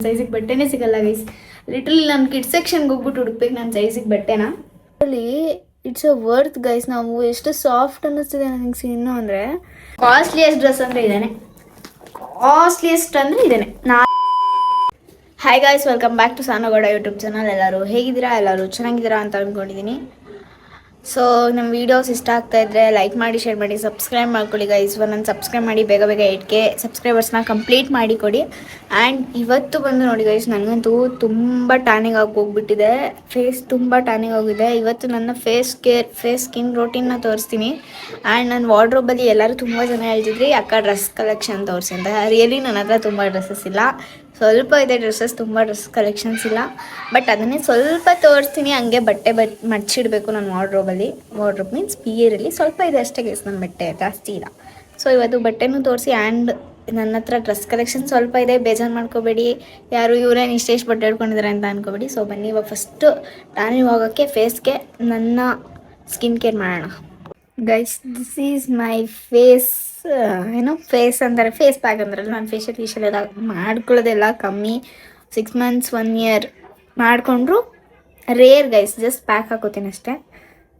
ಸೈಜಿಗೆ ಬಟ್ಟೆನೇ ಸಿಗಲ್ಲ guys. Literally ನಾನು kids ಸೆಕ್ಷನ್ಗೆ ಹೋಗ್ಬಿಟ್ಟು ಹುಡುಕ್ಬೇಕು ನನ್ನ ಸೈಜಿಗೆ ಬಟ್ಟೆನ. ಅಲ್ಲಿ ಇಟ್ಸ್ ಅ ವರ್ತ್ ಗೈಸ್. ನಾವು ಎಷ್ಟು ಸಾಫ್ಟ್ ಅನ್ನಿಸ್ತಿದೆ ನನಗೆ ಇನ್ನು ಅಂದರೆ ಕಾಸ್ಟ್ಲಿಯೆಸ್ಟ್ ಡ್ರೆಸ್ ಅಂದರೆ ಇದೇನೆ. ಕಾಸ್ಟ್ಲಿಯೆಸ್ಟ್ ಅಂದರೆ ಇದೇನೆ. Hi guys, welcome back to Sanagouda YouTube channel. ಎಲ್ಲರೂ ಹೇಗಿದ್ದೀರಾ? ಎಲ್ಲರೂ ಚೆನ್ನಾಗಿದ್ದೀರಾ ಅಂತ ಅಂದ್ಕೊಂಡಿದ್ದೀನಿ. ಸೊ ನಮ್ಮ ವೀಡಿಯೋಸ್ ಇಷ್ಟ ಆಗ್ತಾ ಇದ್ದರೆ ಲೈಕ್ ಮಾಡಿ, ಶೇರ್ ಮಾಡಿ, ಸಬ್ಸ್ಕ್ರೈಬ್ ಮಾಡ್ಕೊಳ್ಳಿ ಗೈಸ್. ನಾನು ಸಬ್ಸ್ಕ್ರೈಬ್ ಮಾಡಿ ಬೇಗ 8K ಸಬ್ಸ್ಕ್ರೈಬರ್ಸ್ನ ಕಂಪ್ಲೀಟ್ ಮಾಡಿ ಕೊಡಿ. ಆ್ಯಂಡ್ ಇವತ್ತು ಬಂದು ನೋಡಿ ಗೈಸ್, ನನಗಂತೂ ತುಂಬ ಟ್ಯಾನಿಂಗ್ ಆಗಿ ಹೋಗ್ಬಿಟ್ಟಿದೆ. ಫೇಸ್ ತುಂಬ ಟ್ಯಾನಿಂಗ್ ಆಗಿದೆ. ಇವತ್ತು ನನ್ನ ಫೇಸ್ ಸ್ಕಿನ್ ರೋಟೀನ್ನ ತೋರಿಸ್ತೀನಿ. ಆ್ಯಂಡ್ ನನ್ನ ವಾರ್ಡ್ರೋಬಲ್ಲಿ ಎಲ್ಲರೂ ತುಂಬ ಜನ ಹೇಳ್ತಿದ್ರಿ ಅಕ್ಕ ಡ್ರೆಸ್ ಕಲೆಕ್ಷನ್ ತೋರಿಸಿ ಅಂತ. ರಿಯಲಿ ನನ್ನ ಹತ್ರ ತುಂಬ ಡ್ರೆಸ್ಸಸ್ ಇಲ್ಲ, ಸ್ವಲ್ಪ ಇದೆ ಡ್ರೆಸ್ಸಸ್, ತುಂಬ ಡ್ರೆಸ್ ಕಲೆಕ್ಷನ್ಸ್ ಇಲ್ಲ. ಬಟ್ ಅದನ್ನೇ ಸ್ವಲ್ಪ ತೋರಿಸ್ತೀನಿ. ಹಂಗೆ ಬಟ್ಟೆ ಮಡ್ಚಿಡಬೇಕು ನನ್ನ ವಾರ್ಡ್ರೋಬ್ ಮೀನ್ಸ್ ಬಿಯರಲ್ಲಿ ಸ್ವಲ್ಪ ಇದೆ ಅಷ್ಟೇ ಗೈಸ್, ನನ್ನ ಬಟ್ಟೆ ಜಾಸ್ತಿ ಇಲ್ಲ. ಸೊ ಇವತ್ತು ಬಟ್ಟೆನೂ ತೋರಿಸಿ. ಆ್ಯಂಡ್ ನನ್ನ ಹತ್ರ ಡ್ರೆಸ್ ಕಲೆಕ್ಷನ್ ಸ್ವಲ್ಪ ಇದೆ, ಬೇಜಾರು ಮಾಡ್ಕೋಬೇಡಿ. ಯಾರು ಇವರೇನು ಇಷ್ಟೆಷ್ಟು ಬಟ್ಟೆ ಹಿಡ್ಕೊಂಡಿದ್ದಾರೆ ಅಂತ ಅನ್ಕೋಬೇಡಿ. ಸೊ ಬನ್ನಿ ಇವಾಗ ಫಸ್ಟು ನಾನು ಹೋಗೋಕ್ಕೆ ಫೇಸ್ಗೆ ನನ್ನ ಸ್ಕಿನ್ ಕೇರ್ ಮಾಡೋಣ guys. This is my face. ಏನೋ ಫೇಸ್ ಅಂತಾರೆ, ಫೇಸ್ ಪ್ಯಾಕ್ ಅಂತಾರಲ್ಲ. ನಾನು ಫೇಶಿಯಲ್ ಎಲ್ಲ ಮಾಡ್ಕೊಳ್ಳೋದೆಲ್ಲ ಕಮ್ಮಿ. 6 months 1 year ಮಾಡಿಕೊಂಡ್ರು ರೇರ್ ಗೈಸ್. ಜಸ್ಟ್ ಪ್ಯಾಕ್ ಹಾಕೋತೀನಿ ಅಷ್ಟೇ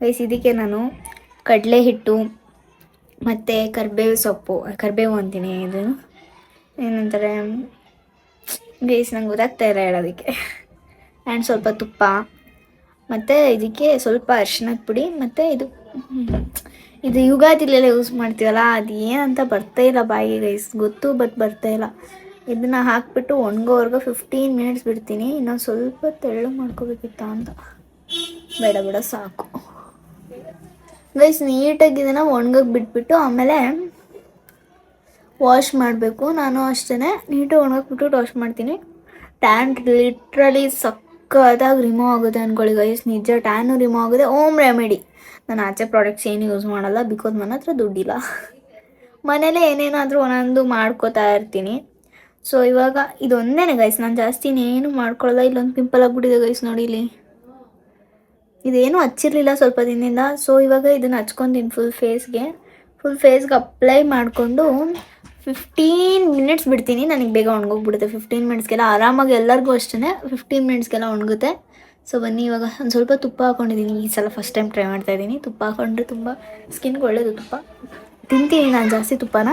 ಗೈಸ್. ಇದಕ್ಕೆ ನಾನು ಕಡಲೆ ಹಿಟ್ಟು ಮತ್ತು ಕರಿಬೇವು ಅಂತೀನಿ, ಇದು ಏನಂತಾರೆ ಗೈಸ್, ನಂಗೆ ಗೊತ್ತಾಗ್ತಾ ಇಲ್ಲ ಹೇಳೋದಕ್ಕೆ. ಆ್ಯಂಡ್ ಸ್ವಲ್ಪ ತುಪ್ಪ, ಮತ್ತು ಇದಕ್ಕೆ ಸ್ವಲ್ಪ ಅರಿಶಿಣದ ಪುಡಿ, ಮತ್ತು ಇದು ಯುಗಾದಿಲೆಲ್ಲ ಯೂಸ್ ಮಾಡ್ತೀವಲ್ಲ, ಅದು ಏನಂತ ಬರ್ತಾ ಇಲ್ಲ ಬಾಯಿಗೆ ಗೈಸ್, ಗೊತ್ತು ಬಟ್ ಬರ್ತಾ ಇಲ್ಲ. ಇದನ್ನು ಹಾಕ್ಬಿಟ್ಟು ಒಣಗೋವರೆಗೂ 15 minutes ಬಿಡ್ತೀನಿ. ಇನ್ನೊಂದು ಸ್ವಲ್ಪ ತೆಳ್ಳು ಮಾಡ್ಕೋಬೇಕಿತ್ತ ಅಂತ. ಬೇಡ ಸಾಕು ಗೈಸ್. ನೀಟಾಗಿ ಇದನ್ನು ಒಣಗೋಗಿ ಬಿಟ್ಬಿಟ್ಟು ಆಮೇಲೆ ವಾಶ್ ಮಾಡಬೇಕು. ನಾನು ಅಷ್ಟೇ ನೀಟಾಗಿ ಒಣಗೋಗ್ಬಿಟ್ಟು ವಾಶ್ ಮಾಡ್ತೀನಿ. ಟ್ಯಾನ್ ಲಿಟ್ರಲಿ ಸಕ್ಕತ್ತಾಗಿ ರಿಮೂವ್ ಆಗುತ್ತೆ ಅಂದ್ಕೊಳ್ಳಿ ಗೈಸ್. ನಿಜ ಟ್ಯಾನು ರಿಮೂವ್ ಆಗುತ್ತೆ. Home remedy. ನಾನು ಆಚೆ ಪ್ರಾಡಕ್ಟ್ಸ್ ಏನು ಯೂಸ್ ಮಾಡಲ್ಲ, ಬಿಕಾಸ್ ನನ್ನ ಹತ್ರ ದುಡ್ಡಿಲ್ಲ. ಮನೇಲೇ ಏನೇನಾದರೂ ಒಂದೊಂದು ಮಾಡ್ಕೋತಾ ಇರ್ತೀನಿ. ಸೊ ಇವಾಗ ಇದೊಂದೇ ಗೈಸ್, ನಾನು ಜಾಸ್ತಿ ಇನ್ನೇನು ಮಾಡ್ಕೊಳ್ಳಲ್ಲ. ಇಲ್ಲೊಂದು ಪಿಂಪಲ್ ಆಗಿಬಿಟ್ಟಿದೆ ಗೈಸ್, ನೋಡಿ ಇಲ್ಲಿ. ಇದೇನು ಹಚ್ಚಿರಲಿಲ್ಲ ಸ್ವಲ್ಪ ದಿನದಿಂದ. ಸೊ ಇವಾಗ ಇದನ್ನು ಹಚ್ಕೊತೀನಿ ಫುಲ್ ಫೇಸ್ಗೆ ಅಪ್ಲೈ ಮಾಡಿಕೊಂಡು 15 minutes ಬಿಡ್ತೀನಿ. ನನಗೆ ಬೇಗ ಒಣಗೋಗ್ಬಿಡುತ್ತೆ 15 minutesಗೆಲ್ಲ. ಆರಾಮಾಗಿ ಎಲ್ಲರಿಗೂ ಅಷ್ಟೇ 15 minutesಗೆಲ್ಲ ಒಣಗುತ್ತೆ. ಸೊ ಬನ್ನಿ ಇವಾಗ ಒಂದು ಸ್ವಲ್ಪ ತುಪ್ಪ ಹಾಕ್ಕೊಂಡಿದ್ದೀನಿ. ಈ ಸಲ ಫಸ್ಟ್ ಟೈಮ್ ಟ್ರೈ ಮಾಡ್ತಾಯಿದ್ದೀನಿ. ತುಪ್ಪ ಹಾಕ್ಕೊಂಡ್ರೆ ತುಂಬ ಸ್ಕಿನ್ಗೆ ಒಳ್ಳೆಯದು. ತುಪ್ಪ ತಿಂತೀನಿ ನಾನು ಜಾಸ್ತಿ ತುಪ್ಪನ.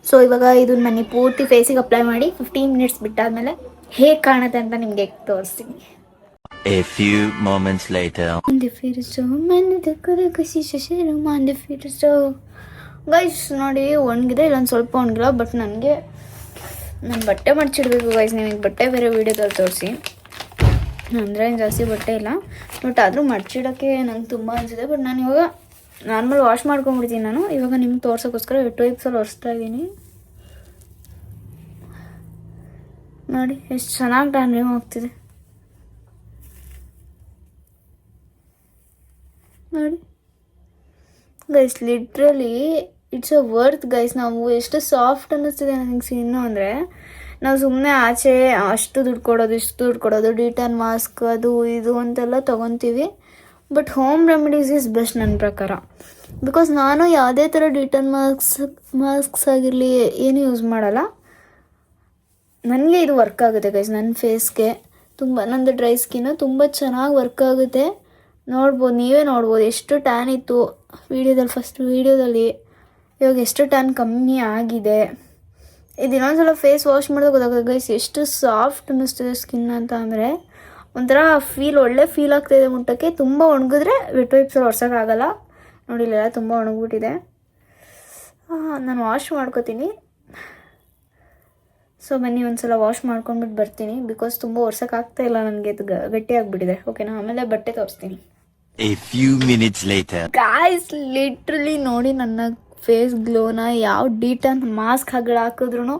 ಸೊ ಇವಾಗ ಇದನ್ನ ಮನೆ ಪೂರ್ತಿ ಫೇಸಿಗೆ ಅಪ್ಲೈ ಮಾಡಿ 15 minutes ಬಿಟ್ಟಾದಮೇಲೆ ಹೇಗೆ ಕಾಣುತ್ತೆ ಅಂತ ನಿಮಗೆ ತೋರಿಸ್ತೀನಿ. A few moments later. Guys ನೋಡಿ, ಒಣಗಿದೆ, ಇಲ್ಲೊಂದು ಸ್ವಲ್ಪ ಒಣಗಿಲ್ಲ. ಬಟ್ ನಾನು ಬಟ್ಟೆ ಮಡ್ಚಿಡ್ಬೇಕು ಗೈಸ್. ನಿಮಗೆ ಬಟ್ಟೆ ಬೇರೆ ವೀಡಿಯೋದಲ್ಲಿ ತೋರಿಸಿ. ಅಂದರೆ ಜಾಸ್ತಿ ಬಟ್ಟೆ ಇಲ್ಲ, ಬಟ್ ಆದರೂ ಮಡ್ಚಿಡೋಕ್ಕೆ ನಂಗೆ ತುಂಬ ಅನಿಸಿದೆ. ಬಟ್ ನಾನು ಇವಾಗ ನಾರ್ಮಲ್ ವಾಶ್ ಮಾಡ್ಕೊಂಡ್ಬಿಡ್ತೀನಿ. ನಾನು ಇವಾಗ ನಿಮ್ಗೆ ತೋರ್ಸೋಕ್ಕೋಸ್ಕರ 8 ವೀಕ್ಸಲ್ಲಿ ಒರೆಸ್ತಾ ಇದ್ದೀನಿ. ನೋಡಿ ಎಷ್ಟು ಚೆನ್ನಾಗಿ ಟ್ಯಾನಿಂಗ್ ಹೋಗ್ತಿದೆ ನೋಡಿ guys. Literally it's a worth guys. ನಾವು ಎಷ್ಟು ಸಾಫ್ಟ್ ಅನ್ನಿಸ್ತಿದೆ ನನಗೆ ಇನ್ನು ಅಂದರೆ, ನಾವು ಸುಮ್ಮನೆ ಆಚೆ ಅಷ್ಟು ದುಡ್ಡು ಕೊಡೋದು, ಇಷ್ಟು ದುಡ್ಡು ಕೊಡೋದು, ಡಿಟನ್ ಮಾಸ್ಕ್ ಅದು ಇದು ಅಂತೆಲ್ಲ ತೊಗೊತೀವಿ. But home remedies is best ನನ್ನ ಪ್ರಕಾರ. ಬಿಕಾಸ್ ನಾನು ಯಾವುದೇ ಥರ ಡಿಟನ್ ಮಾಸ್ಕ್ಸ್ ಆಗಿರಲಿ ಏನು ಯೂಸ್ ಮಾಡಲ್ಲ. ನನಗೆ ಇದು ವರ್ಕ್ ಆಗುತ್ತೆ ಗೈಸ್. ನನ್ನ ಫೇಸ್ಗೆ ತುಂಬ, ನಂದು ಡ್ರೈ ಸ್ಕಿನ್ನು ತುಂಬ ಚೆನ್ನಾಗಿ ವರ್ಕ್ ಆಗುತ್ತೆ. ನೀವೇ ನೋಡ್ಬೋದು ಎಷ್ಟು ಟ್ಯಾನ್ ಇತ್ತು ಫಸ್ಟ್ ವೀಡಿಯೋದಲ್ಲಿ. ಇವಾಗ ಎಷ್ಟು ಟ್ಯಾನ್ ಕಮ್ಮಿ ಆಗಿದೆ. ಇದು ಇನ್ನೊಂದ್ಸಲ ಫೇಸ್ ವಾಶ್ ಮಾಡೋದು ಗೊತ್ತಾಗುತ್ತೆ ಗೈಸ್, ಎಷ್ಟು ಸಾಫ್ಟ್ ಅನ್ನಿಸ್ತಿದೆ ಸ್ಕಿನ್ ಅಂತ. ಅಂದರೆ ಒಂಥರ ಒಳ್ಳೆ ಫೀಲ್ ಆಗ್ತಾಯಿದೆ ಮುಟ್ಟಕ್ಕೆ. ತುಂಬ ಒಣಗಿದ್ರೆ ವೈಪ್ಸಲ್ಲಿ ಒರ್ಸೋಕ್ಕಾಗಲ್ಲ. ನೋಡಿಲ್ಲ, ತುಂಬ ಒಣಗ್ಬಿಟ್ಟಿದೆ. ನಾನು ವಾಶ್ ಮಾಡ್ಕೋತೀನಿ. ಸೊ ಬನ್ನಿ ಒಂದ್ಸಲ ವಾಶ್ ಮಾಡ್ಕೊಂಡ್ಬಿಟ್ಟು ಬರ್ತೀನಿ. ಬಿಕಾಸ್ ತುಂಬ ಒರ್ಸೋಕ್ಕಾಗ್ತಾಯಿಲ್ಲ ನನಗೆ, ಇದು ಗಟ್ಟಿಯಾಗಿಬಿಟ್ಟಿದೆ. ಓಕೆನಾ, ಆಮೇಲೆ ಬಟ್ಟೆ ತೋರಿಸ್ತೀನಿ. A few minutes later. Guys literally ನೋಡಿ ನನ್ನ ಫೇಸ್ ಗ್ಲೋನ. ಯಾವ ಡಿಟನ್ ಮಾಸ್ಕ್ ಹಾಕಿದ್ರೂ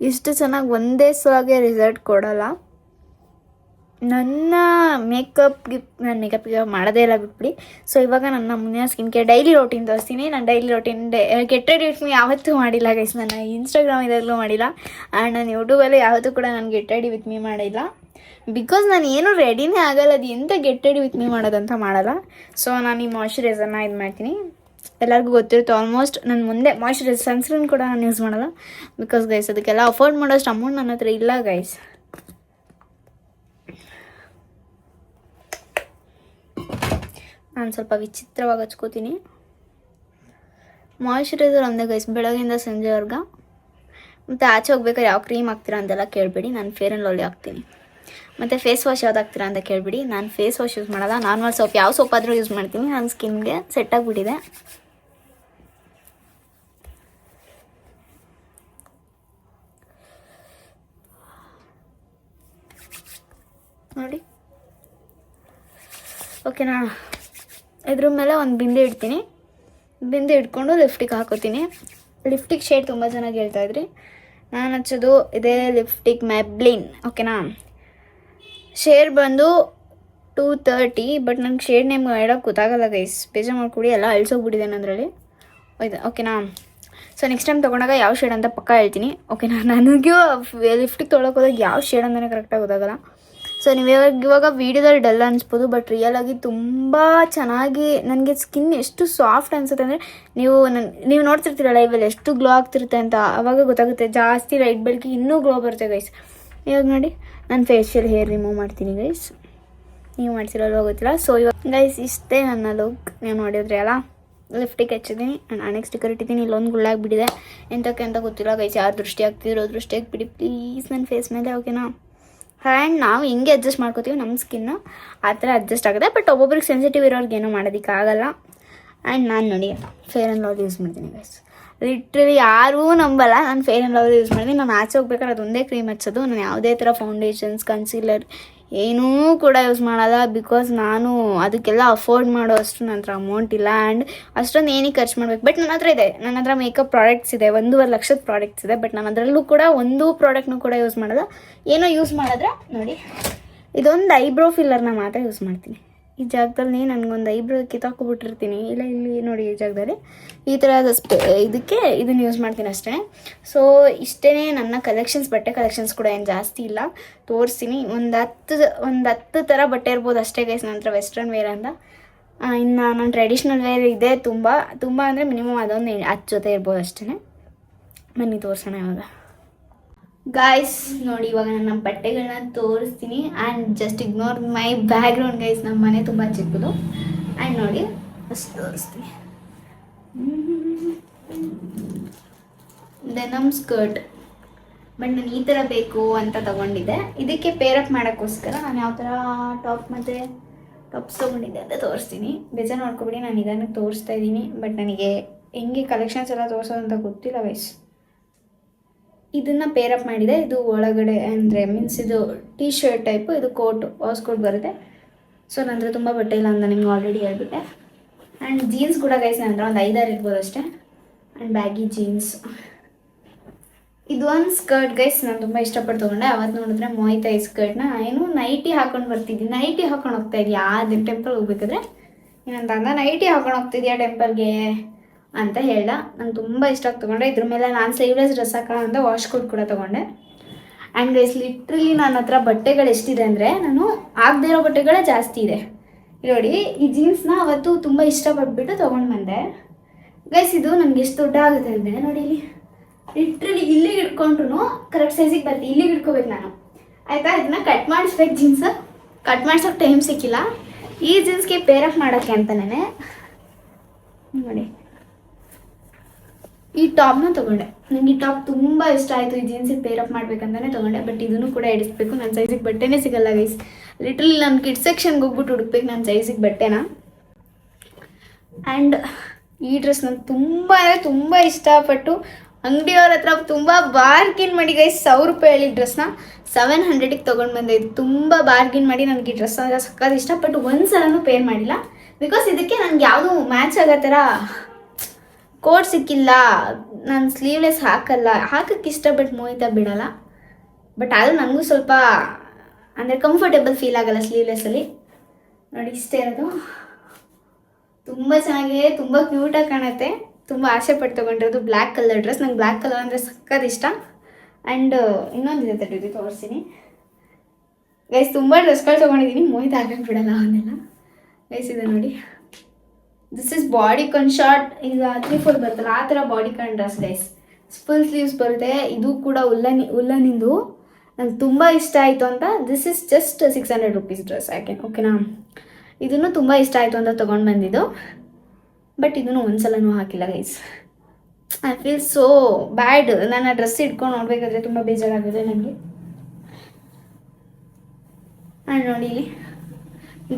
ಇಷ್ಟು ಚೆನ್ನಾಗಿ ಒಂದೇ ಸಲಗೆ ರಿಸಲ್ಟ್ ಕೊಡಲ್ಲ. ನನ್ನ ನಾನು ಮೇಕಪ್ಗೆ ಮಾಡೋದೇ ಇಲ್ಲ, ಬಿಟ್ಬಿಡಿ. ಸೊ ಇವಾಗ ನನ್ನ ಮುಂದಿನ ಸ್ಕಿನ್ ಕೇರ್ ಡೈಲಿ ರೋಟೀನ್ ತೋರಿಸ್ತೀನಿ. ನಾನು daily routine get ready with me ಯಾವತ್ತೂ ಮಾಡಿಲ್ಲ ಗೈಸ್. ನನ್ನ ಇನ್ಸ್ಟಾಗ್ರಾಮ್ ಇದರಲ್ಲೂ ಮಾಡಿಲ್ಲ. ಆ್ಯಂಡ್ ನಾನು ಯೂಟ್ಯೂಬಲ್ಲೂ ಯಾವತ್ತೂ ಕೂಡ ನಾನು ಗೆಟ್ ರೆಡಿ ವಿತ್ ಮೀ ಮಾಡಿಲ್ಲ. ಬಿಕಾಸ್ ನಾನು ಏನೂ ರೆಡಿನೇ ಆಗಲ್ಲ. ಅದು ಎಂತ ಗೆಟ್ ರೆಡಿ ವಿತ್ ಮೀ ಮಾಡೋದಂತ ಮಾಡಲ್ಲ. ಸೊ ನಾನು ಈ ಮಾಯ್ಶ್ಚರೈಸರ್ನ ಇದು ಮಾಡ್ತೀನಿ. ಎಲ್ಲರಿಗೂ ಗೊತ್ತಿರುತ್ತೆ ಆಲ್ಮೋಸ್ಟ್. ನಾನು ಮುಂದೆ ಮಾಯ್ಶ್ಚರೈಸರ್ ಸನ್ಸ್ಕ್ರೀನ್ ಕೂಡ ನಾನು ಯೂಸ್ ಮಾಡಲ್ಲ. ಬಿಕಾಸ್ ಗೈಸ್ ಅದಕ್ಕೆಲ್ಲ ಅಫೋರ್ಡ್ ಮಾಡೋಷ್ಟು ಅಮೌಂಟ್ ನನ್ನ ಹತ್ರ ಇಲ್ಲ ಗೈಸ್. ನಾನು ಸ್ವಲ್ಪ ವಿಚಿತ್ರವಾಗಿ ಹಚ್ಕೋತೀನಿ. ಮಾಯ್ಶ್ಚರೈಸರ್ ಒಂದೇ ಗೈಸ್, ಬೆಳಗ್ಗೆಯಿಂದ ಸಂಜೆವರೆಗೆ. ಮತ್ತು ಆಚೆ ಹೋಗ್ಬೇಕಾದ್ರೆ ಯಾವ ಕ್ರೀಮ್ ಹಾಕ್ತೀರಾ ಅಂತೆಲ್ಲ ಕೇಳಬೇಡಿ, ನಾನು ಫೇರ್ ಆ್ಯಂಡ್ ಲವ್ಲಿ ಹಾಕ್ತೀನಿ. ಮತ್ತು ಫೇಸ್ ವಾಶ್ ಯಾವ್ದು ಹಾಕ್ತೀರಾ ಅಂತ ಕೇಳಬೇಡಿ, ನಾನು ಫೇಸ್ ವಾಶ್ ಯೂಸ್ ಮಾಡೋಲ್ಲ, ನಾರ್ಮಲ್ ಸೋಪ್ ಯಾವ ಸೋಪ್ ಆದರೂ ಯೂಸ್ ಮಾಡ್ತೀನಿ. ನನ್ನ ಸ್ಕಿನ್ಗೆ ಸೆಟ್ ಆಗಿಬಿಟ್ಟಿದೆ. ನೋಡಿ ಓಕೆನಾ. ಇದ್ರ ಮೇಲೆ ಒಂದು ಬಿಂದೆ ಇಡ್ತೀನಿ, ಬಿಂದೆ ಇಟ್ಕೊಂಡು ಲಿಫ್ಟಿಗೆ ಹಾಕೋತೀನಿ. ಲಿಫ್ಟಿಗೆ ಶೇಡ್ ತುಂಬ ಚೆನ್ನಾಗಿ ಹೇಳ್ತಾಯಿದ್ರಿ. ನಾನು ಹಚ್ಚೋದು ಇದೇ ಲಿಫ್ಟಿಗೆ ಮ್ಯಾಬ್ಲಿನ್, ಓಕೆನಾ. ಶೇಡ್ ಬಂದು 230, ಬಟ್ ನಂಗೆ ಶೇಡ್ ನೇಮ್ ಹೇಳೋಕ್ಕೆ ಗೊತ್ತಾಗಲ್ಲ ಗೈಸ್, ಬೇಜಾರು ಮಾಡ್ಕೊಡಿ, ಎಲ್ಲ ಅಳಿಸೋಗ್ಬಿಟ್ಟಿದೆ ನನ್ನದ್ರಲ್ಲಿ. ಇದು ಓಕೆನಾ. ಸೊ ನೆಕ್ಸ್ಟ್ ಟೈಮ್ ತೊಗೊಂಡಾಗ ಯಾವ ಶೇಡ್ ಅಂತ ಪಕ್ಕ ಹೇಳ್ತೀನಿ, ಓಕೆನಾ. ನನಗೂ ಲಿಫ್ಟಿಗೆ ತೊಗೊಳಕ್ಕೆ ಹೋದಾಗ ಯಾವ ಶೇಡ್ ಅಂತಲೇ ಕರೆಕ್ಟಾಗಿ ಗೊತ್ತಾಗಲ್ಲ. ಸೊ ನೀವು ಇವಾಗ ವೀಡಿಯೋದಲ್ಲಿ ಡಲ್ ಅನಿಸ್ಬೋದು, ಬಟ್ ರಿಯಲಾಗಿ ತುಂಬ ಚೆನ್ನಾಗಿ ನನಗೆ ಸ್ಕಿನ್ ಎಷ್ಟು ಸಾಫ್ಟ್ ಅನಿಸುತ್ತೆ ಅಂದರೆ, ನೀವು ನೋಡ್ತಿರ್ತೀರ ಲೈವಲ್ಲಿ ಎಷ್ಟು ಗ್ಲೋ ಆಗ್ತಿರುತ್ತೆ ಅಂತ, ಆವಾಗ ಗೊತ್ತಾಗುತ್ತೆ. ಜಾಸ್ತಿ ಲೈಟ್ ಬೆಳಕಿಗೆ ಇನ್ನೂ ಗ್ಲೋ ಬರುತ್ತೆ ಗೈಸ್. ಇವಾಗ ನೋಡಿ ನಾನು ಫೇಶಿಯಲ್ ಹೇರ್ ರಿಮೂವ್ ಮಾಡ್ತೀನಿ ಗೈಸ್, ನೀವು ಮಾಡ್ತಿರೋಲ್ವ ಗೊತ್ತಿಲ್ಲ. ಸೊ ಇವಾಗ ಗೈಸ್ ಇಷ್ಟೇ ನನ್ನ ಲುಕ್, ನೀವು ನೋಡಿದ್ರಿ ಅಲ್ಲ. ಲಿಫ್ಟಿಗೆ ಹಚ್ಚಿದ್ದೀನಿ, ನಾನು ಅಣೆಗೆ ಸ್ಟಿಕ್ಕರ್ ಇಟ್ಟಿದ್ದೀನಿ, ಇಲ್ಲೊಂದು ಗುಳ್ಳಾಗಿಬಿಟ್ಟಿದೆ, ಎಂತಕ್ಕೆ ಅಂತ ಗೊತ್ತಿಲ್ಲ ಗೈಸ್. ಯಾರು ದೃಷ್ಟಿ ಆಗ್ತಿರೋ ದೃಷ್ಟಿ ಆಗಿಬಿಡಿ ಪ್ಲೀಸ್ ನನ್ನ ಫೇಸ್ ಮೇಲೆ, ಓಕೆನಾ. ಆ್ಯಂಡ್ ನಾವು ಹಿಂಗೆ ಅಡ್ಜಸ್ಟ್ ಮಾಡ್ಕೋತೀವಿ, ನಮ್ಮ ಸ್ಕಿನ್ನು ಆ ಥರ ಅಡ್ಜಸ್ಟ್ ಆಗುತ್ತೆ. ಬಟ್ ಒಬ್ಬೊಬ್ರಿಗೆ ಸೆನ್ಸಿಟಿವ್ ಇರೋರ್ಗೆ ಏನೂ ಮಾಡೋದಕ್ಕಾಗಲ್ಲ. ಆ್ಯಂಡ್ ನಾನು ನೋಡಿ ಫೇರ್ ಆ್ಯಂಡ್ ಲವ್ಲಿ ಯೂಸ್ ಮಾಡ್ತೀನಿ ಗೈಸ್. ಲಿಟ್ರಲಿ ಯಾರೂ ನಂಬಲ್ಲ, ನಾನು ಫೇರ್ ಆ್ಯಂಡ್ ಲವ್ಲಿ ಯೂಸ್ ಮಾಡ್ತೀನಿ. ನಾನು ಆಚೆ ಹೋಗ್ಬೇಕಾದ್ರೆ ಅದೊಂದೇ ಕ್ರೀಮ್ ಹಚ್ಚೋದು, ನಾನು ಯಾವುದೇ ಥರ ಫೌಂಡೇಶನ್ಸ್, ಕನ್ಸೀಲರ್ ಏನೂ ಕೂಡ ಯೂಸ್ ಮಾಡಲ್ಲ. ಬಿಕಾಸ್ ನಾನು ಅದಕ್ಕೆಲ್ಲ ಅಫೋರ್ಡ್ ಮಾಡೋ ಅಷ್ಟು ನನ್ನ ಹತ್ರ ಅಮೌಂಟ್ ಇಲ್ಲ. ಆ್ಯಂಡ್ ಅಷ್ಟೊಂದು ಏನಕ್ಕೆ ಖರ್ಚು ಮಾಡಬೇಕು. ಬಟ್ ನನ್ನ ಹತ್ರ ಇದೆ, ನನ್ನ ಹತ್ರ ಮೇಕಪ್ ಪ್ರಾಡಕ್ಟ್ಸ್ ಇದೆ, 1.5 ಲಕ್ಷದ ಪ್ರಾಡಕ್ಟ್ಸ್ ಇದೆ. ಬಟ್ ನಾನು ಅದರಲ್ಲೂ ಕೂಡ ಒಂದು ಪ್ರಾಡಕ್ಟ್ನೂ ಕೂಡ ಯೂಸ್ ಮಾಡೋದು. ಏನೋ ಯೂಸ್ ಮಾಡಿದ್ರೆ ನೋಡಿ, ಇದೊಂದು ಐಬ್ರೋ ಫಿಲ್ಲರ್ನ ಮಾತ್ರ ಯೂಸ್ ಮಾಡ್ತೀನಿ. ಈ ಜಾಗದಲ್ಲಿ ನನಗೊಂದು ಐಬ್ರೋ ಕಿತ್ತಾಕೊಬಿಟ್ಟಿರ್ತೀನಿ, ಇಲ್ಲ ಇಲ್ಲಿ ನೋಡಿ ಈ ಜಾಗದಲ್ಲಿ ಈ ಥರದ ಇದಕ್ಕೆ ಇದನ್ನು ಯೂಸ್ ಮಾಡ್ತೀನಿ ಅಷ್ಟೇ. ಸೊ ಇಷ್ಟೇ ನನ್ನ ಕಲೆಕ್ಷನ್ಸ್. ಬಟ್ಟೆ ಕಲೆಕ್ಷನ್ಸ್ ಕೂಡ ಏನು ಜಾಸ್ತಿ ಇಲ್ಲ, ತೋರಿಸ್ತೀನಿ. ಒಂದು 10 ಥರ ಬಟ್ಟೆ ಇರ್ಬೋದು ಅಷ್ಟೇ ಗೈಸ್ ನನ್ನ ಹತ್ರ, ವೆಸ್ಟರ್ನ್ ವೇರ್ ಅಂತ. ಇನ್ನು ನಾನು ಟ್ರೆಡಿಷ್ನಲ್ ವೇರ್ ಇದೆ ತುಂಬ ಅಂದರೆ ಮಿನಿಮಮ್ ಅದೊಂದು 10 ಜೊತೆ ಇರ್ಬೋದು ಅಷ್ಟೇ. ಬನ್ನಿ ತೋರಿಸೋಣ ಇವಾಗ ಗಾಯ್ಸ್. ನೋಡಿ ಇವಾಗ ನನ್ನ ಬಟ್ಟೆಗಳನ್ನ ತೋರಿಸ್ತೀನಿ. And just ignore my background guys, ನಮ್ಮ ಮನೆ ತುಂಬ ಚಿಕ್ಕದು. ಆ್ಯಂಡ್ ನೋಡಿ ಅಷ್ಟು ತೋರಿಸ್ತೀನಿ. ಡೆನಮ್ ಸ್ಕರ್ಟ್, ಬಟ್ ನಾನು ಈ ಥರ ಬೇಕು ಅಂತ ತೊಗೊಂಡಿದ್ದೆ. ಇದಕ್ಕೆ ಪೇರಪ್ ಮಾಡೋಕ್ಕೋಸ್ಕರ ನಾನು ಯಾವ ಥರ ಟಾಪ್ಸ್ ತೊಗೊಂಡಿದ್ದೆ ಅಂತ ತೋರಿಸ್ತೀನಿ. ಬೇಜಾರು ಮಾಡ್ಕೊಬಿಡಿ, ನಾನು ಇದನ್ನು ತೋರಿಸ್ತಾ ಇದ್ದೀನಿ. ಬಟ್ ನನಗೆ ಹೆಂಗೆ ಕಲೆಕ್ಷನ್ಸ್ ಎಲ್ಲ ತೋರಿಸೋದು ಅಂತ ಗೊತ್ತಿಲ್ಲ ಗೈಸ್. ಇದನ್ನು ಪೇರಪ್ ಮಾಡಿದೆ. ಇದು ಒಳಗಡೆ ಅಂದರೆ ಮೀನ್ಸ್ ಇದು ಟೀ ಶರ್ಟ್ ಟೈಪು, ಇದು ಕೋಟು, ವಾಸ್ ಕೋಟ್ ಬರುತ್ತೆ. ಸೊ ನಂತರ ತುಂಬ ಬಟ್ಟೆ ಇಲ್ಲ ಅಂತ ನಿಮ್ಗೆ ಆಲ್ರೆಡಿ ಹೇಳ್ಬಿಟ್ಟೆ. ಆ್ಯಂಡ್ ಜೀನ್ಸ್ ಕೂಡ ಗೈಸ್ ನಂತರ ಒಂದು 5-6 ಇರ್ಬೋದು ಅಷ್ಟೇ. And baggy jeans. ಇದು ಒಂದು ಸ್ಕರ್ಟ್ ಗೈಸ್, ನಾನು ತುಂಬ ಇಷ್ಟಪಟ್ಟು ತೊಗೊಂಡೆ. ಅವತ್ತು ನೋಡಿದ್ರೆ ಮೋಹಿತ ಈ ಸ್ಕರ್ಟ್ನ ಏನು ನೈಟಿ ಹಾಕೊಂಡು ಬರ್ತಿದ್ದೀನಿ, ನೈಟಿ ಹಾಕೊಂಡು ಹೋಗ್ತಾಯಿದ್ಯಾ ಅದು ಟೆಂಪಲ್ ಹೋಗ್ಬೇಕಾದ್ರೆ, ಏನಂತ ನೈಟಿ ಹಾಕೊಂಡು ಹೋಗ್ತಿದ್ಯಾ ಟೆಂಪಲ್ಗೆ ಅಂತ ಹೇಳ್ದ. ನಂಗೆ ತುಂಬ ಇಷ್ಟ ಆಗಿ ತೊಗೊಂಡೆ. ಇದ್ರ ಮೇಲೆ ನಾನು ಸ್ಲೀವ್ಲೆಸ್ ಡ್ರೆಸ್ ಹಾಕೋಣ ಅಂತ ವಾಶ್ ಕೋಟ್ ಕೂಡ ತೊಗೊಂಡೆ. ಆ್ಯಂಡ್ ಗೈಸ್ ಲಿಟ್ರಲಿ ನನ್ನ ಹತ್ರ ಬಟ್ಟೆಗಳು ಎಷ್ಟಿದೆ ಅಂದರೆ, ನಾನು ಆಗದೇ ಇರೋ ಬಟ್ಟೆಗಳೇ ಜಾಸ್ತಿ ಇದೆ. ನೋಡಿ ಈ ಜೀನ್ಸ್ನ ಅವತ್ತು ತುಂಬ ಇಷ್ಟಪಟ್ಬಿಟ್ಟು ತೊಗೊಂಡು ಬಂದೆ ಗೈಸ್. ಇದು ನನಗೆ ಎಷ್ಟು ದೊಡ್ಡ ಆಗುತ್ತೆ ಅಂದರೆ ನೋಡಿ, ಇಲ್ಲಿ ಲಿಟ್ರಲಿ ಇಲ್ಲಿಗೆ ಇಟ್ಕೊಂಡ್ರು ಕರೆಕ್ಟ್ ಸೈಜಿಗೆ ಬರ್ತೀವಿ. ಇಲ್ಲಿಗೆ ಇಟ್ಕೋಬೇಕು ನಾನು, ಆಯಿತಾ. ಇದನ್ನ ಕಟ್ ಮಾಡಿಸ್ಬೇಕು, ಜೀನ್ಸ್ ಕಟ್ ಮಾಡ್ಸೋಕೆ ಟೈಮ್ ಸಿಕ್ಕಿಲ್ಲ. ಈ ಜೀನ್ಸ್ಗೆ ಪೇರಪ್ ಮಾಡೋಕ್ಕೆ ಅಂತಲೇ ನೋಡಿ ಈ ಟಾಪ್ನ ತೊಗೊಂಡೆ. ನನಗೆ ಈ ಟಾಪ್ ತುಂಬ ಇಷ್ಟ ಆಯಿತು, ಈ ಜೀನ್ಸಿಗೆ ಪೇರಪ್ ಮಾಡ್ಬೇಕಂತಲೇ ತೊಗೊಂಡೆ. ಬಟ್ ಇದನ್ನು ಕೂಡ ಎಡಿಸ್ಬೇಕು, ನನ್ನ ಸೈಜಿಗೆ ಬಟ್ಟೆನೇ ಸಿಗಲ್ಲ ಗೈಸ್. ಲಿಟ್ರಲಿ ನಾನು ಕಿಡ್ಸ್ ಸೆಕ್ಷನ್ಗೆ ಹೋಗ್ಬಿಟ್ಟು ಹುಡುಕ್ಬೇಕು ನನ್ನ ಸೈಜಿಗೆ ಬಟ್ಟೆನ. ಆ್ಯಂಡ್ ಈ ಡ್ರೆಸ್ ನನಗೆ ತುಂಬ ಇಷ್ಟಪಟ್ಟು ಅಂಗಡಿಯವ್ರ ಹತ್ರ ತುಂಬ ಬಾರ್ಗಿನ್ ಮಾಡಿ ಗೈಸ್, 1000 ರೂಪಾಯಿ ಹೇಳಿ ಡ್ರೆಸ್ನ 700ಗೆ ತೊಗೊಂಡು ಬಂದೆ. ಇದು ತುಂಬ ಬಾರ್ಗಿನ್ ಮಾಡಿ ನನಗೆ ಈ ಡ್ರೆಸ್ ಅಂದರೆ ಸಕ್ಕತ್ ಇಷ್ಟಪಟ್ಟು ಒಂದು ಸಲನೂ ಪೇರ್ ಮಾಡಿಲ್ಲ. ಬಿಕಾಸ್ ಇದಕ್ಕೆ ನನಗೆ ಯಾವುದೂ ಮ್ಯಾಚ್ ಆಗೋ ಥರ ಕೋಟ್ ಸಿಕ್ಕಿಲ್ಲ. ನಾನು ಸ್ಲೀವ್ಲೆಸ್ ಹಾಕಕ್ಕೆ ಇಷ್ಟಪಟ್ಟು ಮೋಹಿತ ಬಿಡಲ್ಲ. ಬಟ್ ಆದರೂ ನನಗೂ ಸ್ವಲ್ಪ ಅಂದರೆ ಕಂಫರ್ಟೇಬಲ್ ಫೀಲ್ ಆಗಲ್ಲ ಸ್ಲೀವ್ಲೆಸ್ಸಲ್ಲಿ. ನೋಡಿ ಇಷ್ಟೇ ಇರೋದು, ತುಂಬ ಚೆನ್ನಾಗಿದೆ, ತುಂಬ ಕ್ಯೂಟಾಗಿ ಕಾಣುತ್ತೆ. ತುಂಬ ಆಸೆ ಪಟ್ಟು ತೊಗೊಂಡಿರೋದು ಬ್ಲ್ಯಾಕ್ ಕಲರ್ ಡ್ರೆಸ್. ನಂಗೆ ಬ್ಲ್ಯಾಕ್ ಕಲರ್ ಅಂದರೆ ಸಕ್ಕತ್ ಇಷ್ಟ. ಆ್ಯಂಡ್ ಇನ್ನೊಂದಿದೆ ತಡೀರಿ ತೋರಿಸ್ತೀನಿ ಗೈಸ್. ತುಂಬ ಡ್ರೆಸ್ಗಳು ತೊಗೊಂಡಿದ್ದೀನಿ, ಮೋಹಿತ ಹಾಕಕ್ಕೆ ಬಿಡಲ್ಲ ಅವನ್ನೆಲ್ಲ ಗೈಸ್. ಇದೆ ನೋಡಿ, this is bodycon short. ಈಗ 3/4 ಬರ್ತಲ್ಲ ಆ ಥರ bodycon dress guys. Full sleeves ಬರುತ್ತೆ. ಇದು ಕೂಡ ಉಲ್ಲನಿಂದು ನಂಗೆ ತುಂಬ ಇಷ್ಟ ಆಯಿತು ಅಂತ. This is just 600 rupees dress, ಯಾಕೆ ಓಕೆನಾ. ಇದನ್ನು ತುಂಬ ಇಷ್ಟ ಆಯಿತು ಅಂತ ತೊಗೊಂಡು ಬಂದಿದ್ದು. ಬಟ್ ಇದನ್ನು ಒಂದ್ಸಲನೂ ಹಾಕಿಲ್ಲ ಗೈಸ್. ಐ ಫೀಲ್ ಸೋ ಬ್ಯಾಡ್. ನಾನು ಆ ಡ್ರೆಸ್ ಇಟ್ಕೊಂಡು ನೋಡಬೇಕಾದ್ರೆ ತುಂಬ ಬೇಜಾರಾಗಿದೆ ನನಗೆ. ಆ್ಯಂಡ್ ನೋಡಿ ಇಲ್ಲಿ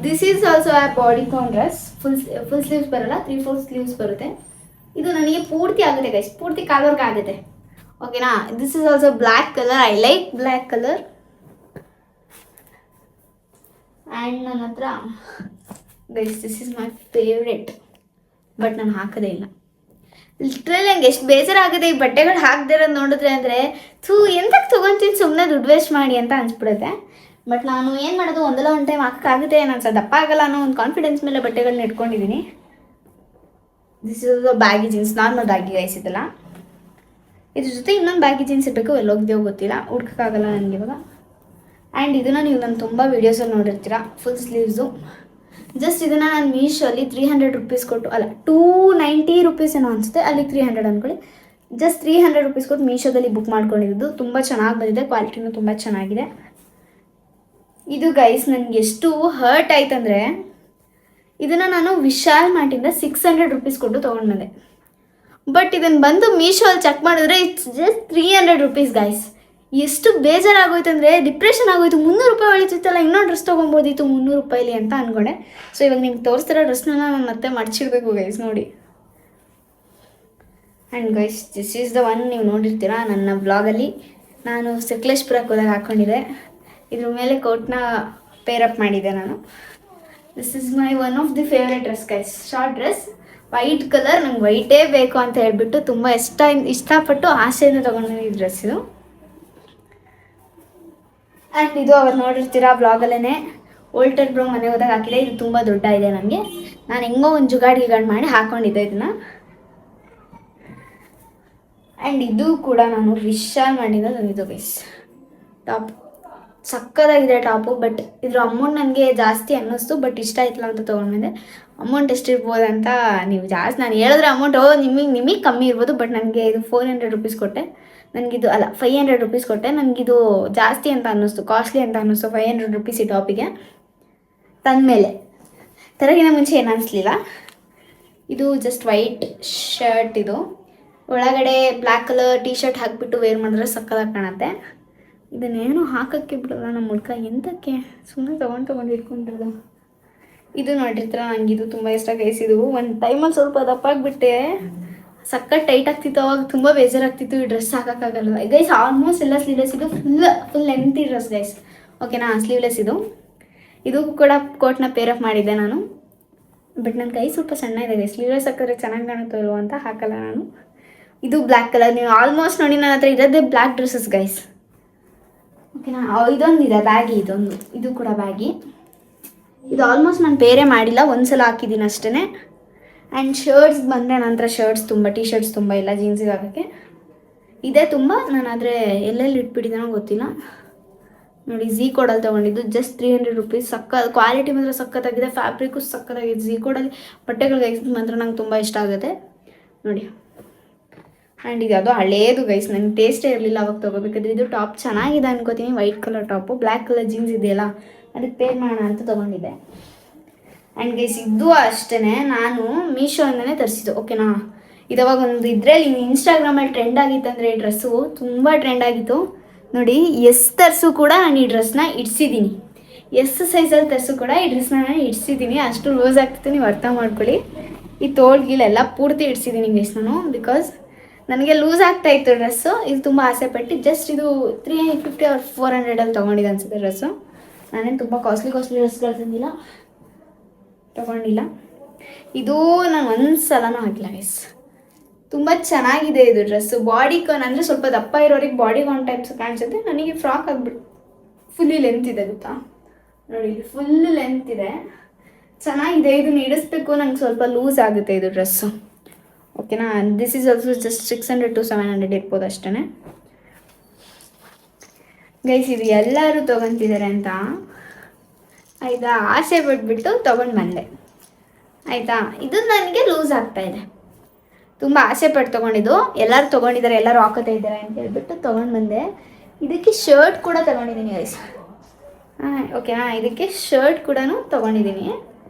ದಿಸ್ ಈಸ್ ಆಲ್ಸೋ ಆ ಬಾಡಿಕಾನ್ ಡ್ರೆಸ್. ಫುಲ್ ಸ್ಲೀವ್ಸ್ ಬರಲ್ಲ, 3/4 ಸ್ಲೀವ್ಸ್ ಬರುತ್ತೆ. ಇದು ನನಗೆ ಪೂರ್ತಿ ಆಗುತ್ತೆ ಗೈಸ್, ಪೂರ್ತಿ ಕಾಲರ್ಗೆ ಆಗುತ್ತೆ. ಓಕೆನಾ. This is also black colour. I like black colour. And ನನ್ನ ಹತ್ರ guys this is my favourite. But ನಾನು ಹಾಕೋದೇ ಇಲ್ಲ. ಲಿಟ್ರಲಿ ನಂಗೆ ಎಷ್ಟು ಬೇಜಾರಾಗುತ್ತೆ ಈ ಬಟ್ಟೆಗಳು ಹಾಕದೇ ಇರೋದು ನೋಡಿದ್ರೆ. ಅಂದರೆ ಎಂತಕ್ಕೆ ತೊಗೊತೀನಿ, ಸುಮ್ಮನೆ ದುಡ್ಡು ವೇಸ್ಟ್ ಮಾಡಿ ಅಂತ ಅನ್ಸ್ಬಿಡುತ್ತೆ. ಬಟ್ ನಾನು ಏನು ಮಾಡೋದು, ಒಂದಲ್ಲ ಒಂದು ಟೈಮ್ ಹಾಕೋಕ್ಕಾಗುತ್ತೆ, ನಾನು ಸಹ ದಪ್ಪ ಆಗಲ್ಲ ಅನ್ನೋ ಒಂದು ಕಾನ್ಫಿಡೆನ್ಸ್ ಮೇಲೆ ಬಟ್ಟೆಗಳನ್ನ ಇಟ್ಕೊಂಡಿದ್ದೀನಿ. This is baggy jeans, normal baggy guys ಇದೆಲ್ಲ. ಇದ್ರ ಜೊತೆ ಇನ್ನೊಂದು ಬ್ಯಾಗಿ ಜೀನ್ಸ್ ಇರಬೇಕು, ಎಲ್ಲೋಗ್ದೇವು ಗೊತ್ತಿಲ್ಲ, ಹುಡ್ಕೋಕ್ಕಾಗಲ್ಲ ನನಗೆ ಇವಾಗ. ಆ್ಯಂಡ್ ಇದನ್ನು ನೀವು ನಾನು ತುಂಬ ವೀಡಿಯೋಸಲ್ಲಿ ನೋಡಿರ್ತೀರ, ಫುಲ್ ಸ್ಲೀವ್ಸು. ಜಸ್ಟ್ ಇದನ್ನು ನಾನು ಮೀಶೋಲ್ಲಿ 300 ರೂಪೀಸ್ ಕೊಟ್ಟು, ಅಲ್ಲ 290 ರೂಪೀಸ್ ಏನೋ ಅನಿಸುತ್ತೆ, ಅಲ್ಲಿ 300 ಅಂದ್ಕೊಳ್ಳಿ. ಜಸ್ಟ್ 300 ರೂಪೀಸ್ ಕೊಟ್ಟು ಮೀಶೋದಲ್ಲಿ ಬುಕ್ ಮಾಡ್ಕೊಂಡಿದ್ದು. ತುಂಬ ಚೆನ್ನಾಗಿ ಬಂದಿದೆ, ಕ್ವಾಲಿಟಿನೂ ತುಂಬ ಚೆನ್ನಾಗಿದೆ. ಇದು ಗೈಸ್ ನನಗೆ ಎಷ್ಟು ಹರ್ಟ್ ಆಯ್ತಂದರೆ, ಇದನ್ನು ನಾನು ವಿಶಾಲ್ ಮಾರ್ಟಿಂದ 600 ರೂಪೀಸ್ ಕೊಟ್ಟು ತೊಗೊಂಡು ಬಂದೆ. ಬಟ್ ಇದನ್ನು ಬಂದು ಮೀಶೋಲ್ಲಿ ಚೆಕ್ ಮಾಡಿದ್ರೆ ಇಟ್ಸ್ ಜಸ್ಟ್ 300 ರೂಪೀಸ್ ಗೈಸ್. ಎಷ್ಟು ಬೇಜಾರಾಗೋಯ್ತು ಅಂದರೆ, ಡಿಪ್ರೆಷನ್ ಆಗೋಯ್ತು. 300 ರೂಪಾಯಿ ಹೊಳಿತಿತ್ತಲ್ಲ, ಇನ್ನೊಂದು ಡ್ರೆಸ್ ತೊಗೊಬೋದಿತ್ತು 300 ರೂಪಾಯಿಲಿ ಅಂತ ಅಂದ್ಕೊಂಡೆ. ಸೊ ಇವಾಗ ನಿಮ್ಗೆ ತೋರಿಸ್ತಿರೋ ಡ್ರೆಸ್ನ ನಾನು ಮತ್ತೆ ಮಡ್ಚಿಡ್ಬೇಕು ಗೈಸ್, ನೋಡಿ. And guys this is the one ನೀವು ನೋಡಿರ್ತೀರ ನನ್ನ ಬ್ಲಾಗಲ್ಲಿ. ನಾನು ಸಕಲೇಶ್ಪುರಕ್ಕೆ ಹೋದಾಗ ಹಾಕ್ಕೊಂಡಿದ್ದೆ. ಇದ್ರ ಮೇಲೆ ಕೋಟ್ನ ಪೇರಪ್ ಮಾಡಿದ್ದೆ ನಾನು. This is my one of the favourite dress guys. Short dress, white colour. ನಂಗೆ ವೈಟೇ ಬೇಕು ಅಂತ ಹೇಳ್ಬಿಟ್ಟು ತುಂಬ ಇಷ್ಟಪಟ್ಟು ಆಸೆಯಿಂದ ತೊಗೊಂಡು ಈ ಡ್ರೆಸ್ ಇದು. ಆ್ಯಂಡ್ ಇದು ಅವತ್ತು ನೋಡಿರ್ತೀರ ಬ್ಲಾಗಲ್ಲೇ ಓಲ್ಟರ್ ಬ್ರೋ ಮನೆ ಹೋದಾಗ ಹಾಕಿದೆ. ಇದು ತುಂಬ ದೊಡ್ಡ ಇದೆ ನನಗೆ. ನಾನು ಹೆಂಗೋ ಒಂದು ಜುಗಾಡಿ ಮಾಡಿ ಹಾಕ್ಕೊಂಡಿದ್ದೆ ಇದನ್ನು. ಆ್ಯಂಡ್ ಇದು ಕೂಡ ನಾನು ವಿಶಾಲ್ ಮಾಡಿದ ತಂದಿದ್ದು ಗೈಸ್. ಟಾಪ್ ಸಕ್ಕದಾಗಿದೆ ಟಾಪು. ಬಟ್ ಇದ್ರ ಅಮೌಂಟ್ ನನಗೆ ಜಾಸ್ತಿ ಅನ್ನಿಸ್ತು, ಬಟ್ ಇಷ್ಟ ಆಯ್ತಲ್ಲ ಅಂತ ತೊಗೊಂಡ್ಬಂದೆ. ಅಮೌಂಟ್ ಎಷ್ಟಿರ್ಬೋದು ಅಂತ ನೀವು ಜಾಸ್ತಿ ನಾನು ಹೇಳಿದ್ರೆ ಅಮೌಂಟ್ ನಿಮಗೆ ಕಮ್ಮಿ ಇರ್ಬೋದು. ಬಟ್ ನನಗೆ ಇದು 400 ರೂಪೀಸ್ ಕೊಟ್ಟೆ. ನನಗಿದು 500 ರೂಪೀಸ್ ಕೊಟ್ಟೆ. ನನಗಿದು ಜಾಸ್ತಿ ಅಂತ ಅನ್ನಿಸ್ತು, ಕಾಸ್ಟ್ಲಿ ಅಂತ ಅನ್ನಿಸ್ತು 500 ರೂಪೀಸ್ ಈ ಟಾಪಿಗೆ ತಂದಮೇಲೆ. ತರಗಿನ ಮುಂಚೆ ಏನು ಅನಿಸ್ಲಿಲ್ಲ. ಇದು ಜಸ್ಟ್ ವೈಟ್ ಶರ್ಟ್. ಇದು ಒಳಗಡೆ ಬ್ಲ್ಯಾಕ್ ಕಲರ್ ಟೀ ಶರ್ಟ್ ಹಾಕಿಬಿಟ್ಟು ವೇರ್ ಮಾಡಿದ್ರೆ ಸಕ್ಕದಾಗಿ ಕಾಣುತ್ತೆ. ಇದನ್ನೇನು ಹಾಕೋಕ್ಕೆ ಬಿಡಲ್ಲ ನಮ್ಮ ಹುಡ್ಕ, ಎಂತಕ್ಕೆ ಸುಮ್ಮನೆ ತೊಗೊಂಡು ಇಟ್ಕೊಂಡಿರೋದು. ಇದು ನೋಡಿರ್ತೀರ, ನನಗಿದು ತುಂಬ ಇಷ್ಟ ಗೈಸ್. ಇದು ಒಂದು ಟೈಮಲ್ಲಿ ಸ್ವಲ್ಪ ದಪ್ಪಾಗಿಬಿಟ್ಟೆ, ಸಕ್ಕತ್ ಟೈಟ್ ಆಗ್ತಿತ್ತು. ಅವಾಗ ತುಂಬ ಬೇಜಾರಾಗ್ತಿತ್ತು ಈ ಡ್ರೆಸ್ ಹಾಕೋಕ್ಕಾಗಲ್ಲ ಗೈಸ್. ಆಲ್ಮೋಸ್ಟ್ ಎಲ್ಲ ಸ್ಲೀವ್ಲೆಸ್. ಇದು ಫುಲ್ ಲೆಂತಿ ಡ್ರೆಸ್ ಗೈಸ್. ಓಕೆನಾ, ಸ್ಲೀವ್ಲೆಸ್ ಇದು. ಇದು ಕೂಡ ಕೋಟ್ನ ಪೇರಪ್ ಮಾಡಿದ್ದೆ ನಾನು. ಬಟ್ ನನ್ನ ಕೈ ಸ್ವಲ್ಪ ಸಣ್ಣ ಇದೆ ಗೈಸ್. ಸ್ಲೀವ್ಲೆಸ್ ಹಾಕಿದ್ರೆ ಚೆನ್ನಾಗಿ ಕಾಣುತ್ತೋ ಇಲ್ವೋ ಅಂತ ಹಾಕಲ್ಲ ನಾನು. ಇದು ಬ್ಲ್ಯಾಕ್ ಕಲರ್. ನೀವು ಆಲ್ಮೋಸ್ಟ್ ನೋಡಿ ನನ್ನ ಹತ್ರ ಇರೋದೇ ಬ್ಲ್ಯಾಕ್ ಡ್ರೆಸ್ಸಸ್ ಗೈಸ್. ಓಕೆನಾ. ಇದೊಂದಿದೆ ಬ್ಯಾಗಿ, ಇದು ಕೂಡ ಬ್ಯಾಗಿ. ಇದು ಆಲ್ಮೋಸ್ಟ್ ನಾನು ಬೇರೆ ಮಾಡಿಲ್ಲ, ಒಂದು ಸಲ ಹಾಕಿದ್ದೀನಿ ಅಷ್ಟೇ. ಆ್ಯಂಡ್ ಶರ್ಟ್ಸ್ ಬಂದರೆ ನಂತರ ಶರ್ಟ್ಸ್ ತುಂಬ, ಟೀ ಶರ್ಟ್ಸ್ ತುಂಬ ಇಲ್ಲ ಜೀನ್ಸಿಗೆ ಹಾಕೋಕ್ಕೆ. ಇದೇ ತುಂಬ. ನಾನು ಆದರೆ ಎಲ್ಲೆಲ್ಲಿ ಇಟ್ಬಿಟ್ಟಿದ್ದಾನೋ ಗೊತ್ತಿಲ್ಲ. ನೋಡಿ ಝೀ ಕೋಡಲ್ಲಿ ತೊಗೊಂಡಿದ್ದು ಜಸ್ಟ್ 300 ರೂಪೀಸ್. ಕ್ವಾಲಿಟಿ ಮಾತ್ರ ಸಕ್ಕತ್ತಾಗಿದೆ, ಫ್ಯಾಬ್ರಿಕ್ಕು ಸಕ್ಕತ್ತಾಗಿದೆ. ಝೀ ಕೋಡಲ್ಲಿ ಬಟ್ಟೆಗಳು ಗೈಸ್ ಮಾತ್ರ ನಂಗೆ ತುಂಬ ಇಷ್ಟ ಆಗುತ್ತೆ ನೋಡಿ. ಆ್ಯಂಡ್ ಇದು ಯಾವುದೋ ಹಳೇದು ಗೈಸ್, ನನಗೆ ಟೇಸ್ಟೇ ಇರಲಿಲ್ಲ ಅವಾಗ ತೊಗೋಬೇಕಾದ್ರೆ. ಇದು ಟಾಪ್ ಚೆನ್ನಾಗಿದೆ ಅನ್ಕೋತೀನಿ, white colour top. Black colour jeans ಇದೆಯಲ್ಲ, ಅದಕ್ಕೆ ಪೇರ್ ಮಾಡೋಣ ಅಂತ ತೊಗೊಂಡಿದ್ದೆ. ಆ್ಯಂಡ್ ಗೈಸ್ ಇದು ಅಷ್ಟೇ ನಾನು ಮೀಶೋಯಿಂದನೇ ತರಿಸಿದ್ದು. ಓಕೆನಾ. ಇವಾಗ ಒಂದು ಇದರಲ್ಲಿ ಇನ್ಸ್ಟಾಗ್ರಾಮಲ್ಲಿ ಟ್ರೆಂಡ್ ಆಗಿತ್ತು ಅಂದರೆ ಈ ಡ್ರೆಸ್ಸು ತುಂಬ ಟ್ರೆಂಡ್ ಆಗಿತ್ತು ನೋಡಿ. ತರಿಸು ಕೂಡ ನಾನು ಈ ಡ್ರೆಸ್ನ ಇಡ್ಸಿದ್ದೀನಿ. ಸೈಜಲ್ಲಿ ತರಿಸು ಕೂಡ ಈ ಡ್ರೆಸ್ನ ನಾನು ಇಡ್ಸಿದ್ದೀನಿ. ಅಷ್ಟು ಲೂಸ್ ಆಗ್ತಿತ್ತು, ನೀವು ಅರ್ಥ ಮಾಡ್ಕೊಳ್ಳಿ. ಈ ತೋಳ್ಗಿಲೆಲ್ಲ ಪೂರ್ತಿ ಇಡ್ಸಿದ್ದೀನಿ ಗೈಸ್ ನಾನು. ಬಿಕಾಸ್ ನನಗೆ ಲೂಸ್ ಆಗ್ತಾಯಿತ್ತು ಡ್ರೆಸ್ಸು. ಇದು ತುಂಬ ಆಸೆಪಟ್ಟು ಜಸ್ಟ್ ಇದು 350 or 400 ತೊಗೊಂಡಿದ್ದೆ ಅನಿಸುತ್ತೆ ಡ್ರೆಸ್ಸು. ನಾನೇನು ತುಂಬ ಕಾಸ್ಟ್ಲಿ ಡ್ರೆಸ್ಗಳು ತಂದಿಲ್ಲ, ತೊಗೊಂಡಿಲ್ಲ. ಇದು ನಾನು ಒಂದು ಸಲನೂ ಹಾಕಿಲ್ಲ ಗೈಸ್. ತುಂಬ ಚೆನ್ನಾಗಿದೆ ಇದು ಡ್ರೆಸ್ಸು. ಬಾಡಿಕಾನ್ ಅಂದರೆ ಸ್ವಲ್ಪ ದಪ್ಪ ಇರೋರಿಗೆ ಬಾಡಿಕಾನ್ ಟೈಪ್ಸ್ ಕಾಣಿಸುತ್ತೆ. ನನಗೆ ಫ್ರಾಕ್ ಆಗಿಬಿಟ್ಟು ಫುಲ್ಲಿ ಲೆಂತ್ ಇದೆ ಗೊತ್ತಾ ನೋಡಿ, ಫುಲ್ ಲೆಂತ್ ಇದೆ, ಚೆನ್ನಾಗಿದೆ. ಇದನ್ನು ಇಡಿಸ್ಬೇಕು, ನಂಗೆ ಸ್ವಲ್ಪ ಲೂಸ್ ಆಗುತ್ತೆ ಇದು ಡ್ರೆಸ್ಸು. ಓಕೆನಾ. This is also just 600 to 700 ಇರ್ಬೋದು ಅಷ್ಟೇ ಗೈಸ್. ಇದು ಎಲ್ಲರೂ ತೊಗೊತಿದ್ದಾರೆ ಅಂತ ಆಯಿತಾ, ಆಸೆ ಪಟ್ಬಿಟ್ಟು ತೊಗೊಂಡು ಬಂದೆ ಆಯಿತಾ. ಇದು ನನಗೆ ಲೂಸ್ ಆಗ್ತಾಯಿದೆ, ತುಂಬ ಆಸೆ ಪಟ್ಟು ತೊಗೊಂಡಿದ್ದು. ಎಲ್ಲರೂ ತೊಗೊಂಡಿದ್ದಾರೆ, ಎಲ್ಲರೂ ಹಾಕೋತಾ ಇದ್ದಾರೆ ಅಂತ ಹೇಳ್ಬಿಟ್ಟು ತೊಗೊಂಡು ಬಂದೆ. ಇದಕ್ಕೆ ಶರ್ಟ್ ಕೂಡ ತೊಗೊಂಡಿದ್ದೀನಿ ಗೈಸ್. ಓಕೆನಾ. ಇದಕ್ಕೆ ಶರ್ಟ್ ಕೂಡ ತೊಗೊಂಡಿದ್ದೀನಿ.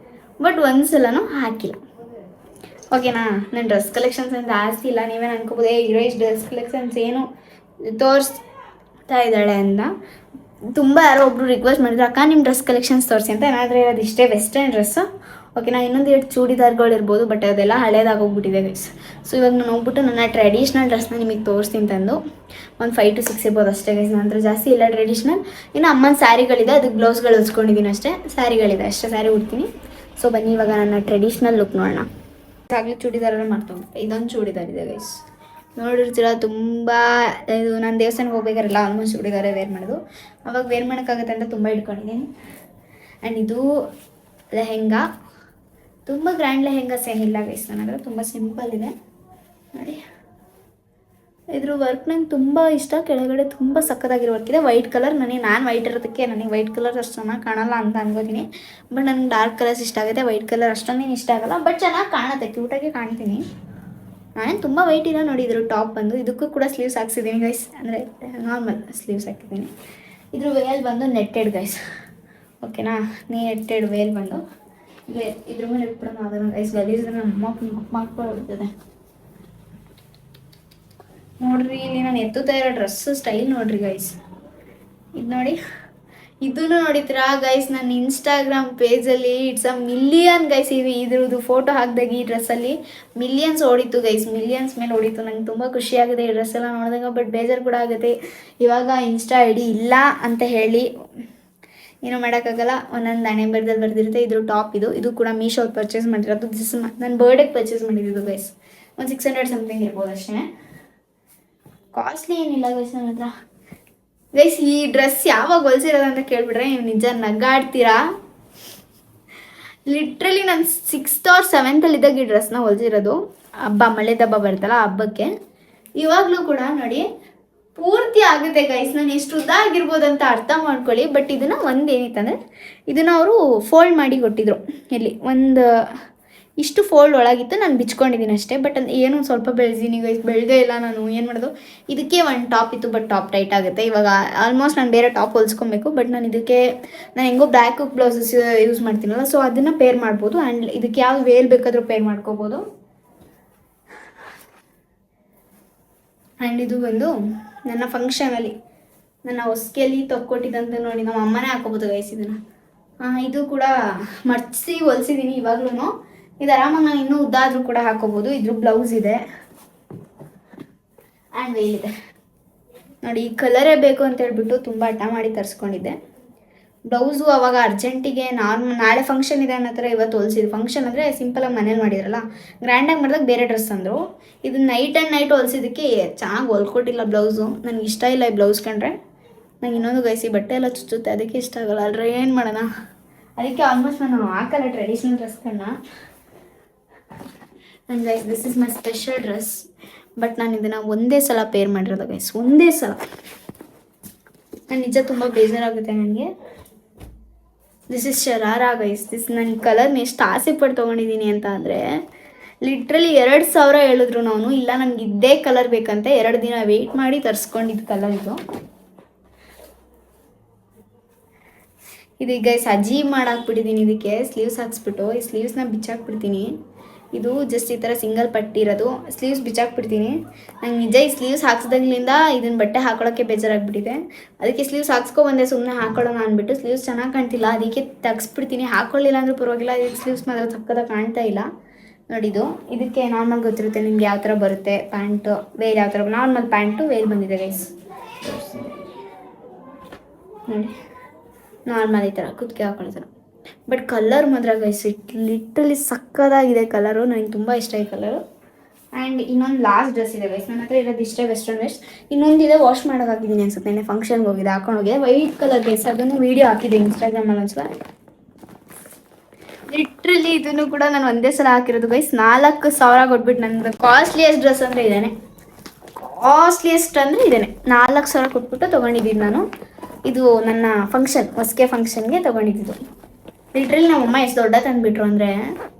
ಬಟ್ ಒಂದ್ಸಲನೂ ಹಾಕಿಲ್ಲ. ಓಕೆನಾ. ನನ್ನ ಡ್ರೆಸ್ ಕಲೆಕ್ಷನ್ಸ್ ಅಂತ ಜಾಸ್ತಿ ಇಲ್ಲ. ನೀವೇನು ಅನ್ಕೋಬೋದು ಹೀರೋಯಿಸ್ ಡ್ರೆಸ್ ಕಲೆಕ್ಷನ್ಸ್ ಏನು ತೋರಿಸ್ತಾ ಇದ್ದಾಳೆ ಅಂತ. ತುಂಬ ಯಾರೋ ಒಬ್ರು ರಿಕ್ವೆಸ್ಟ್ ಮಾಡಿದ್ರು, ಅಕ್ಕ ನಿಮ್ಮ ಡ್ರೆಸ್ ಕಲೆಕ್ಷನ್ಸ್ ತೋರಿಸಿ ಅಂತ. ಏನಾದರೂ ಇರೋದು ಇಷ್ಟೇ ವೆಸ್ಟರ್ನ್ ಡ್ರೆಸ್ಸು. ಓಕೆನಾ. ಇನ್ನೊಂದು ಎರಡು ಚೂಡಿದಾರ್ಗಳು ಇರ್ಬೋದು, ಬಟ್ ಅದೆಲ್ಲ ಹಳೇದಾಗೋಗ್ಬಿಟ್ಟಿದೆ ಗೈಸ್. ಸೊ ಇವಾಗ ನಾನು ಹೋಗ್ಬಿಟ್ಟು ನನ್ನ ಟ್ರೆಡಿಷ್ನಲ್ ಡ್ರೆಸ್ನ ನಿಮಗೆ ತೋರಿಸ್ತೀನಿ ತಂದು. ಒಂದು 5 to 6 ಇರ್ಬೋದು ಅಷ್ಟೇ ಗೈಸ್. ನಂತರ ಜಾಸ್ತಿ ಇಲ್ಲ ಟ್ರೆಡಿಷ್ನಲ್. ಇನ್ನು ಅಮ್ಮನ ಸ್ಯಾರಿಗಳಿದೆ, ಅದಕ್ಕೆ ಬ್ಲೌಸ್ಗಳು ಹೊಲ್ಸ್ಕೊಂಡಿದ್ದೀನಿ ಅಷ್ಟೇ. ಸ್ಯಾರಿಗಳಿದೆ ಅಷ್ಟೇ, ಸ್ಯಾರಿ ಉಡ್ತೀನಿ. ಸೊ ಬನ್ನಿ ಇವಾಗ ನನ್ನ ಟ್ರೆಡಿಷ್ನಲ್ ಲುಕ್ ನೋಡೋಣ. ಆಗಲೇ ಚೂಡಿದಾರೆಲ್ಲ ಮಾಡ್ಕೊಂಬಿಟ್ಟೆ. ಇದೊಂದು ಚೂಡಿದಾರ್ ಇದೆ ಗೈಸ್, ನೋಡಿರ್ತೀರ. ತುಂಬ ಇದು ನಾನು ದೇವಸ್ಥಾನಕ್ಕೆ ಹೋಗ್ಬೇಕಾರಲ್ಲ ಆಲ್ಮೋಸ್ಟ್ ಚೂಡಿದಾರೆ ವೇರ್ ಮಾಡೋದು. ಅವಾಗ ವೇರ್ ಮಾಡೋಕ್ಕಾಗತ್ತೆ ಅಂತ ತುಂಬ ಇಟ್ಕೊಂಡಿದ್ದೀನಿ. ಆ್ಯಂಡ್ ಇದು ಲೆಹೆಂಗಾ, ತುಂಬ ಗ್ರ್ಯಾಂಡ್ ಲೆಹೆಂಗಾಸ್ ಏನಿಲ್ಲ ಗೈಸ್ ನನ್ನ ಹತ್ರ, ತುಂಬ ಸಿಂಪಲ್ ಇದೆ ನೋಡಿ. ಇದ್ರ ವರ್ಕ್ ನಂಗೆ ತುಂಬ ಇಷ್ಟ. ಕೆಳಗಡೆ ತುಂಬ ಸಕ್ಕತ್ತಾಗಿರೋ ವರ್ಕ್ ಇದೆ. ವೈಟ್ ಕಲರ್ ನಾನು ವೈಟ್ ಇರೋದಕ್ಕೆ ನನಗೆ ವೈಟ್ ಕಲರ್ ಅಷ್ಟು ಚೆನ್ನಾಗಿ ಕಾಣಲ್ಲ ಅಂತ ಅನ್ಕೋತೀನಿ. ಬಟ್ ನನಗೆ ಡಾರ್ಕ್ ಕಲರ್ಸ್ ಇಷ್ಟ ಆಗುತ್ತೆ, ವೈಟ್ ಕಲರ್ ಅಷ್ಟೊಂದೇನು ಇಷ್ಟ ಆಗಲ್ಲ. ಬಟ್ ಚೆನ್ನಾಗಿ ಕಾಣುತ್ತೆ, ಕ್ಯೂಟಾಗಿ ಕಾಣ್ತೀನಿ. ನಾನೇನು ತುಂಬ ವೈಟ್ ಇಲ್ಲ ನೋಡಿ. ಇದ್ರ ಟಾಪ್ ಬಂದು ಇದಕ್ಕೂ ಕೂಡ ಸ್ಲೀವ್ಸ್ ಹಾಕ್ಸಿದ್ದೀನಿ ಗೈಸ್, ಅಂದರೆ ನಾರ್ಮಲ್ ಸ್ಲೀವ್ಸ್ ಹಾಕಿದ್ದೀನಿ. ಇದ್ರ ವೇಲ್ ಬಂದು ನೆಟ್ಟೆಡ್ ಗೈಸ್. ಓಕೆನಾ. ನೆಟ್ಟೆಡ್ ವೇಲ್ ಬಂದು ಇದ್ರ ಮೇಲೆ ಇಟ್ಬಿಡೋಣ. ಅದನ್ನು ಗೈಸ್ ಗಲೀಜಿದ್ರೆ ನಮ್ಮ ಮಾಡ್ಕೊಳ್ತದೆ ನೋಡ್ರಿ. ಇಲ್ಲಿ ನಾನು ಎತ್ತುತ್ತಾ ಇರೋ ಡ್ರೆಸ್ ಸ್ಟೈಲ್ ನೋಡ್ರಿ ಗೈಸ್. ಇದು ನೋಡಿ, ಇದನ್ನು ನೋಡಿತೀರಾ ಗೈಸ್. ನನ್ನ ಇನ್ಸ್ಟಾಗ್ರಾಮ್ ಪೇಜಲ್ಲಿ ಇಟ್ಸ್ ಅ ಮಿಲಿಯನ್ ಗೈಸ್. ಇದ್ರದ್ದು ಫೋಟೋ ಹಾಕಿದಾಗ ಈ ಡ್ರೆಸ್ಸಲ್ಲಿ ಮಿಲಿಯನ್ಸ್ ಓಡಿತ್ತು ಗೈಸ್, ಮಿಲಿಯನ್ಸ್ ಮೇಲೆ ಓಡಿತ್ತು. ನಂಗೆ ತುಂಬ ಖುಷಿಯಾಗಿದೆ ಈ ಡ್ರೆಸ್ ಎಲ್ಲ ನೋಡಿದಾಗ. ಬಟ್ ಬೇಜಾರು ಕೂಡ ಆಗುತ್ತೆ, ಇವಾಗ ಇನ್ಸ್ಟಾ ಐ ಡಿ ಇಲ್ಲ ಅಂತ ಹೇಳಿ ಏನೂ ಮಾಡೋಕ್ಕಾಗಲ್ಲ. ಒಂದೊಂದು ಹಣೆ ಬರದಲ್ಲಿ ಬರ್ದಿರುತ್ತೆ. ಇದ್ರ ಟಾಪ್ ಇದು ಕೂಡ ಮೀಶೋದು ಪರ್ಚೇಸ್ ಮಾಡಿರೋದು. ನನ್ನ ಬರ್ಡೇಗೆ ಪರ್ಚೇಸ್ ಮಾಡಿದ್ದು ಗೈಸ್. ಒಂದು 600 ಸಮಥಿಂಗ್ ಇರ್ಬೋದು ಅಷ್ಟೇ. ಕಾಸ್ಟ್ಲಿ ಏನಿಲ್ಲ ಗೈಸ್ ನನ್ನ ಹತ್ರ. ಗೈಸ್ ಈ ಡ್ರೆಸ್ ಯಾವಾಗ ಹೊಲ್ಸಿರೋದು ಅಂತ ಕೇಳ್ಬಿಟ್ರೆ ನೀವು ನಿಜ ನಗಾಡ್ತೀರಾ. ಲಿಟ್ರಲಿ ನಾನು 6th or 7th ಇದ್ದಾಗ ಈ ಡ್ರೆಸ್ನ ಹೊಲ್ಸಿರೋದು. ಹಬ್ಬ, ಮಳೆ ದಬ್ಬ ಬರ್ತಲ್ಲ ಹಬ್ಬಕ್ಕೆ. ಇವಾಗಲೂ ಕೂಡ ನೋಡಿ ಪೂರ್ತಿ ಆಗುತ್ತೆ ಗೈಸ್. ನಾನು ಎಷ್ಟು ಉದ್ದ ಆಗಿರ್ಬೋದು ಅಂತ ಅರ್ಥ ಮಾಡ್ಕೊಳ್ಳಿ. ಬಟ್ ಇದನ್ನು ಏನಿತ್ತಂದರೆ ಇದನ್ನು ಅವರು ಫೋಲ್ಡ್ ಮಾಡಿ ಕೊಟ್ಟಿದ್ರು. ಇಲ್ಲಿ ಒಂದು ಇಷ್ಟು ಫೋಲ್ಡ್ ಒಳಗಿತ್ತು, ನಾನು ಬಿಚ್ಕೊಂಡಿದ್ದೀನಿ ಅಷ್ಟೇ. ಬಟ್ ಏನೋ ಸ್ವಲ್ಪ ಬೆಳೆದೀನಿ ಗೈಸ್, ಬೆಳೆದೇ ಇಲ್ಲ ನಾನು. ಏನು ಮಾಡೋದು, ಇದಕ್ಕೆ ಒಂದು ಟಾಪ್ ಇತ್ತು, ಬಟ್ ಟಾಪ್ ಟೈಟ್ ಆಗುತ್ತೆ. ಇವಾಗ ಆಲ್ಮೋಸ್ಟ್ ನಾನು ಬೇರೆ ಟಾಪ್ ಹೊಲ್ಸ್ಕೊಬೇಕು. ಬಟ್ ನಾನು ಹೆಂಗೋ ಬ್ಲ್ಯಾಕ್ ಬ್ಲೌಸಸ್ ಯೂಸ್ ಮಾಡ್ತೀನಲ್ಲ, ಸೊ ಅದನ್ನು ಪೇರ್ ಮಾಡ್ಬೋದು. ಆ್ಯಂಡ್ ಇದಕ್ಕೆ ಯಾವ ವೇಲ್ ಬೇಕಾದರೂ ಪೇರ್ ಮಾಡ್ಕೋಬೋದು. ಆ್ಯಂಡ್ ಇದು ಬಂದು ನನ್ನ ಫಂಕ್ಷನಲ್ಲಿ ನನ್ನ ಹೊಸ್ಕೆಯಲ್ಲಿ ತೊಗೊಟ್ಟಿದ್ದಂತ ನೋಡಿ, ನಮ್ಮ ಅಮ್ಮನೇ ಹಾಕೋಬೋದು ಗೈಸ್ ಇದನ್ನು. ಇದು ಕೂಡ ಮರ್ಚಿಸಿ ಹೊಲ್ಸಿದ್ದೀನಿ ಇವಾಗ್ಲೂ. ಇದು ಆರಾಮಾಗಿ ನಾನು ಇನ್ನೂ ಉದ್ದ ಆದರೂ ಕೂಡ ಹಾಕೋಬೋದು. ಇದ್ರ ಬ್ಲೌಸ್ ಇದೆ ಆ್ಯಂಡ್ ವೇಲ್ ಇದೆ ನೋಡಿ. ಈ ಕಲರೇ ಬೇಕು ಅಂತ ಹೇಳ್ಬಿಟ್ಟು ತುಂಬ ಹಠ ಮಾಡಿ ತರಿಸ್ಕೊಂಡಿದ್ದೆ. ಬ್ಲೌಸು ಅವಾಗ ಅರ್ಜೆಂಟಿಗೆ ನಾಳೆ ಫಂಕ್ಷನ್ ಇದೆ ಅನ್ನೋ ಥರ ಇವತ್ತು ಹೊಲ್ಸಿದ್ದು. ಫಂಕ್ಷನ್ ಅಂದರೆ ಸಿಂಪಲಾಗಿ ಮನೇಲಿ ಮಾಡಿದ್ರಲ್ಲ, ಗ್ರ್ಯಾಂಡಾಗಿ ಮಾಡಿದಾಗ ಬೇರೆ ಡ್ರೆಸ್ ಅಂದರು. ಇದು ನೈಟ್ ಹೊಲ್ಸಿದ್ದಕ್ಕೆ ಚೆನ್ನಾಗಿ ಹೊಲ್ಕೊಟ್ಟಿಲ್ಲ ಬ್ಲೌಸು. ನನಗೆ ಇಷ್ಟ ಇಲ್ಲ ಈ ಬ್ಲೌಸ್ ಕಂಡ್ರೆ. ನಂಗೆ ಇನ್ನೊಂದು ಗೈಸಿ ಬಟ್ಟೆ ಎಲ್ಲ ಚುಚ್ಚುತ್ತೆ, ಅದಕ್ಕೆ ಇಷ್ಟ ಆಗಲ್ಲ ಅಲ್ರಿ. ಏನು ಮಾಡೋಣ, ಅದಕ್ಕೆ ಆಲ್ಮೋಸ್ಟ್ ನಾನು ಹಾಕಲ್ಲ ಟ್ರೆಡಿಷ್ನಲ್ ಡ್ರೆಸ್ಗಳನ್ನ. And guys this is my special dress. But ನಾನು ಇದನ್ನು ಒಂದೇ ಸಲ ಪೇರ್ ಮಾಡಿರೋದು ಗೈಸ್, ಒಂದೇ ಸಲ. ನಾನು ನಿಜ ತುಂಬ ಬೇಜಾರಾಗುತ್ತೆ ನನಗೆ. This is sharara guys. ನಾನು ಈ ಕಲರ್ನ ಎಷ್ಟು ಆಸೆ ಪಟ್ಟು ತೊಗೊಂಡಿದ್ದೀನಿ ಅಂತ ಅಂದರೆ ಲಿಟ್ರಲಿ 2000 ಹೇಳಿದ್ರು ನಾನು. ಇಲ್ಲ ನನಗೆ ಇದ್ದೇ ಕಲರ್ ಬೇಕಂತೆ 2 ದಿನ ವೆಯ್ಟ್ ಮಾಡಿ ತರಿಸ್ಕೊಂಡಿದ್ದು ಕಲರ್ ಇದು. ಗೈಸ್ ಅಜೀಬ್ ಮಾಡಾಕ್ಬಿಟ್ಟಿದ್ದೀನಿ. ಇದಕ್ಕೆ ಸ್ಲೀವ್ಸ್ ಹಾಕ್ಸ್ಬಿಟ್ಟು ಈ ಸ್ಲೀವ್ಸ್ನ ಬಿಚ್ಚಾಕ್ಬಿಡ್ತೀನಿ. ಇದು ಜಸ್ಟ್ ಈ ಥರ ಸಿಂಗಲ್ ಪಟ್ಟಿ ಇರೋದು. ಸ್ಲೀವ್ಸ್ ಬಿಚ್ಚಾಕ್ಬಿಡ್ತೀನಿ. ನಂಗೆ ನಿಜ ಈ ಸ್ಲೀವ್ಸ್ ಹಾಕ್ಸ್ದಾಗ್ಲಿಂದ ಇದನ್ನು ಬಟ್ಟೆ ಹಾಕೊಳ್ಳೋಕ್ಕೆ ಬೇಜಾರಾಗ್ಬಿಟ್ಟಿದೆ. ಅದಕ್ಕೆ ಸ್ಲೀವ್ಸ್ ಹಾಕ್ಸ್ಕೊಬಂದೆ ಸುಮ್ಮನೆ ಹಾಕೊಳ್ಳೋಣ ಅಂದ್ಬಿಟ್ಟು. ಸ್ಲೀವ್ಸ್ ಚೆನ್ನಾಗಿ ಕಾಣ್ತಿಲ್ಲ, ಅದಕ್ಕೆ ತೆಗ್ಸ್ಬಿಡ್ತೀನಿ. ಹಾಕ್ಕೊಳ್ಳಿಲ್ಲ ಅಂದರೂ ಪರವಾಗಿಲ್ಲ. ಇದಕ್ಕೆ ಸ್ಲೀವ್ಸ್ ಮಾತ್ರ ಸಕ್ಕತ್ತಾಗಿ ಕಾಣ್ತಾ ಇಲ್ಲ ನೋಡಿದು. ಇದಕ್ಕೆ ನಾರ್ಮಲ್ ಗೊತ್ತಿರುತ್ತೆ ನಿಮ್ಗೆ ಯಾವ ಥರ ಬರುತ್ತೆ ಪ್ಯಾಂಟು, ವೇಲ್ ಯಾವ ಥರ. ನಾರ್ಮಲ್ ಪ್ಯಾಂಟು ವೇಲ್ ಬಂದಿದೆ ಗೈಸ್ ನೋಡಿ. ನಾರ್ಮಲ್ ಈ ಥರ ಕುತ್ತಿಗೆ ಹಾಕೊಳ್ತಾರೆ. ಬಟ್ ಕಲರ್ ಮಾತ್ರ ಗೈಸ್ ಲಿಟ್ರಲಿ ಸಕ್ಕದಾಗಿದೆ ಕಲರು. ನನಗೆ ತುಂಬ ಇಷ್ಟ ಈ ಕಲರು. ಆ್ಯಂಡ್ ಇನ್ನೊಂದು ಲಾಸ್ಟ್ ಡ್ರೆಸ್ ಇದೆ ಗೈಸ್ ನನ್ನ ಹತ್ರ ಇರೋದು ಇಷ್ಟೇ, ವೆಸ್ಟರ್ನ್ ವೆಸ್ಟ್. ಇನ್ನೊಂದಿದೆ ವಾಶ್ ಮಾಡೋಕೆ ಹಾಕಿದ್ದೀನಿ ಅನ್ಸುತ್ತೆ. ನೆನ್ನೆ ಫಂಕ್ಷನ್ಗೆ ಹೋಗಿದೆ, ಹಾಕೊಂಡು ಹೋಗಿದೆ. ವೈಟ್ ಕಲರ್ ಗೈಸ್, ಅದನ್ನು ವೀಡಿಯೋ ಹಾಕಿದೆ ಇನ್ಸ್ಟಾಗ್ರಾಮಲ್ಲಿ ಒಂದ್ಸಲ. ಲಿಟ್ರಲಿ ಇದನ್ನು ಕೂಡ ನಾನು ಒಂದೇ ಸಲ ಹಾಕಿರೋದು ಗೈಸ್. 4000 ಕೊಟ್ಬಿಟ್ಟು. ನಂದು ಕಾಸ್ಟ್ಲಿಯೆಸ್ಟ್ ಡ್ರೆಸ್ ಅಂದರೆ ಇದೇನೆ, ಕಾಸ್ಟ್ಲಿಯೆಸ್ಟ್ ಅಂದರೆ ಇದೇನೆ. 4000 ಕೊಟ್ಬಿಟ್ಟು ತೊಗೊಂಡಿದ್ದೀನಿ ನಾನು. ಇದು ನನ್ನ ಫಂಕ್ಷನ್, ಹೊಸಕೆ ಫಂಕ್ಷನ್ಗೆ ತೊಗೊಂಡಿದ್ದು. ಲಿಟ್ರಲಿ ನಮ್ಮಮ್ಮ ಎಷ್ಟು ದೊಡ್ಡ ತಂದುಬಿಟ್ರು ಅಂದರೆ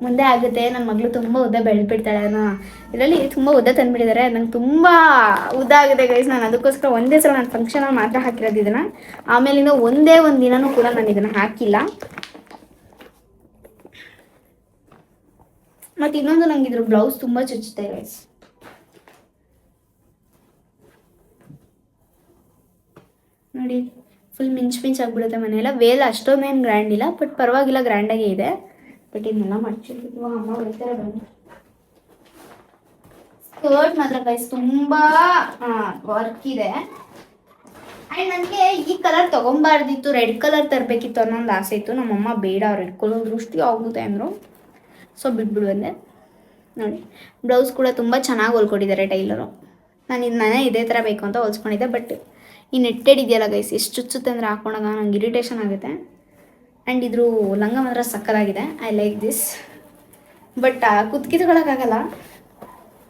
ಮುಂದೆ ಆಗುತ್ತೆ ನನ್ನ ಮಗಳು ತುಂಬ ಉದ್ದ ಬೆಳೆದ್ಬಿಡ್ತಾಳೆ ಅನ್ನೋ ಇದರಲ್ಲಿ ತುಂಬ ಉದ್ದ ತಂದುಬಿಟ್ಟಿದ್ದಾರೆ. ನಂಗೆ ತುಂಬ ಉದ್ದ ಆಗಿದೆ ಗೈಸ್. ನಾನು ಅದಕ್ಕೋಸ್ಕರ ಒಂದೇ ಸಲ ನನ್ನ ಫಂಕ್ಷನಲ್ಲಿ ಮಾತ್ರ ಹಾಕಿರೋದು ಇದನ್ನು. ಆಮೇಲಿಂದ ಒಂದೇ ಒಂದು ದಿನವೂ ಕೂಡ ನಾನು ಇದನ್ನು ಹಾಕಿಲ್ಲ. ಮತ್ತು ಇನ್ನೊಂದು ನಂಗೆ ಇದ್ರ ಬ್ಲೌಸ್ ತುಂಬ ಚುಚ್ಚುತ್ತೆ ಗೈಸ್. ನೋಡಿ ಫುಲ್ ಮಿಂಚ್ ಆಗಿಬಿಡುತ್ತೆ ಮನೆಯೆಲ್ಲ. ವೇಲ್ ಅಷ್ಟೊಂದೇನು ಗ್ರ್ಯಾಂಡ್ ಇಲ್ಲ, ಬಟ್ ಪರವಾಗಿಲ್ಲ, ಗ್ರ್ಯಾಂಡಾಗೇ ಇದೆ. ಬಟ್ ಇದನ್ನೆಲ್ಲ ಮಾಡ್ತಿರ್ತೀವಿ, ಅಮ್ಮ ಹೊಡಿತಾರೆ ಬಂದು. ಸ್ಕರ್ಟ್ ಮಾತ್ರ ಗೈಸ್ ತುಂಬ ವರ್ಕ್ ಇದೆ. ಆ್ಯಂಡ್ ನನಗೆ ಈ ಕಲರ್ ತೊಗೊಬಾರ್ದಿತ್ತು, ರೆಡ್ ಕಲರ್ ತರಬೇಕಿತ್ತು ಅನ್ನೋದು ಆಸೆ ಇತ್ತು. ನಮ್ಮಮ್ಮ ಬೇಡ, ರೆಡ್ ಕಲರ್ ದೃಷ್ಟಿ ಆಗುತ್ತೆ ಅಂದರು. ಸೊ ಬಿಟ್ಬಿಡು ಅಂದೆ. ನೋಡಿ ಬ್ಲೌಸ್ ಕೂಡ ತುಂಬ ಚೆನ್ನಾಗಿ ಹೊಲ್ಕೊಟ್ಟಿದ್ದಾರೆ ಟೈಲರು. ನಾನು ಇದನ್ನೇ ಇದೇ ಥರ ಬೇಕು ಅಂತ ಹೊಲ್ಸ್ಕೊಂಡಿದ್ದೆ. ಬಟ್ ಈ ನೆಟ್ಟೆಡ್ ಇದೆಯಲ್ಲ ಗೈಸ್, ಎಷ್ಟು ಚುಚ್ಚುತ್ತೆ ಅಂದರೆ ಹಾಕೊಂಡಾಗ ನಂಗೆ ಇರಿಟೇಷನ್ ಆಗುತ್ತೆ. ಆ್ಯಂಡ್ ಇದ್ರ ಲಂಗ ಮಾತ್ರ ಸಕ್ಕತ್ತಾಗಿದೆ. I like this. ಬಟ್ ಕುತ್ಕಿ ತಗೊಳಕ್ಕಾಗಲ್ಲ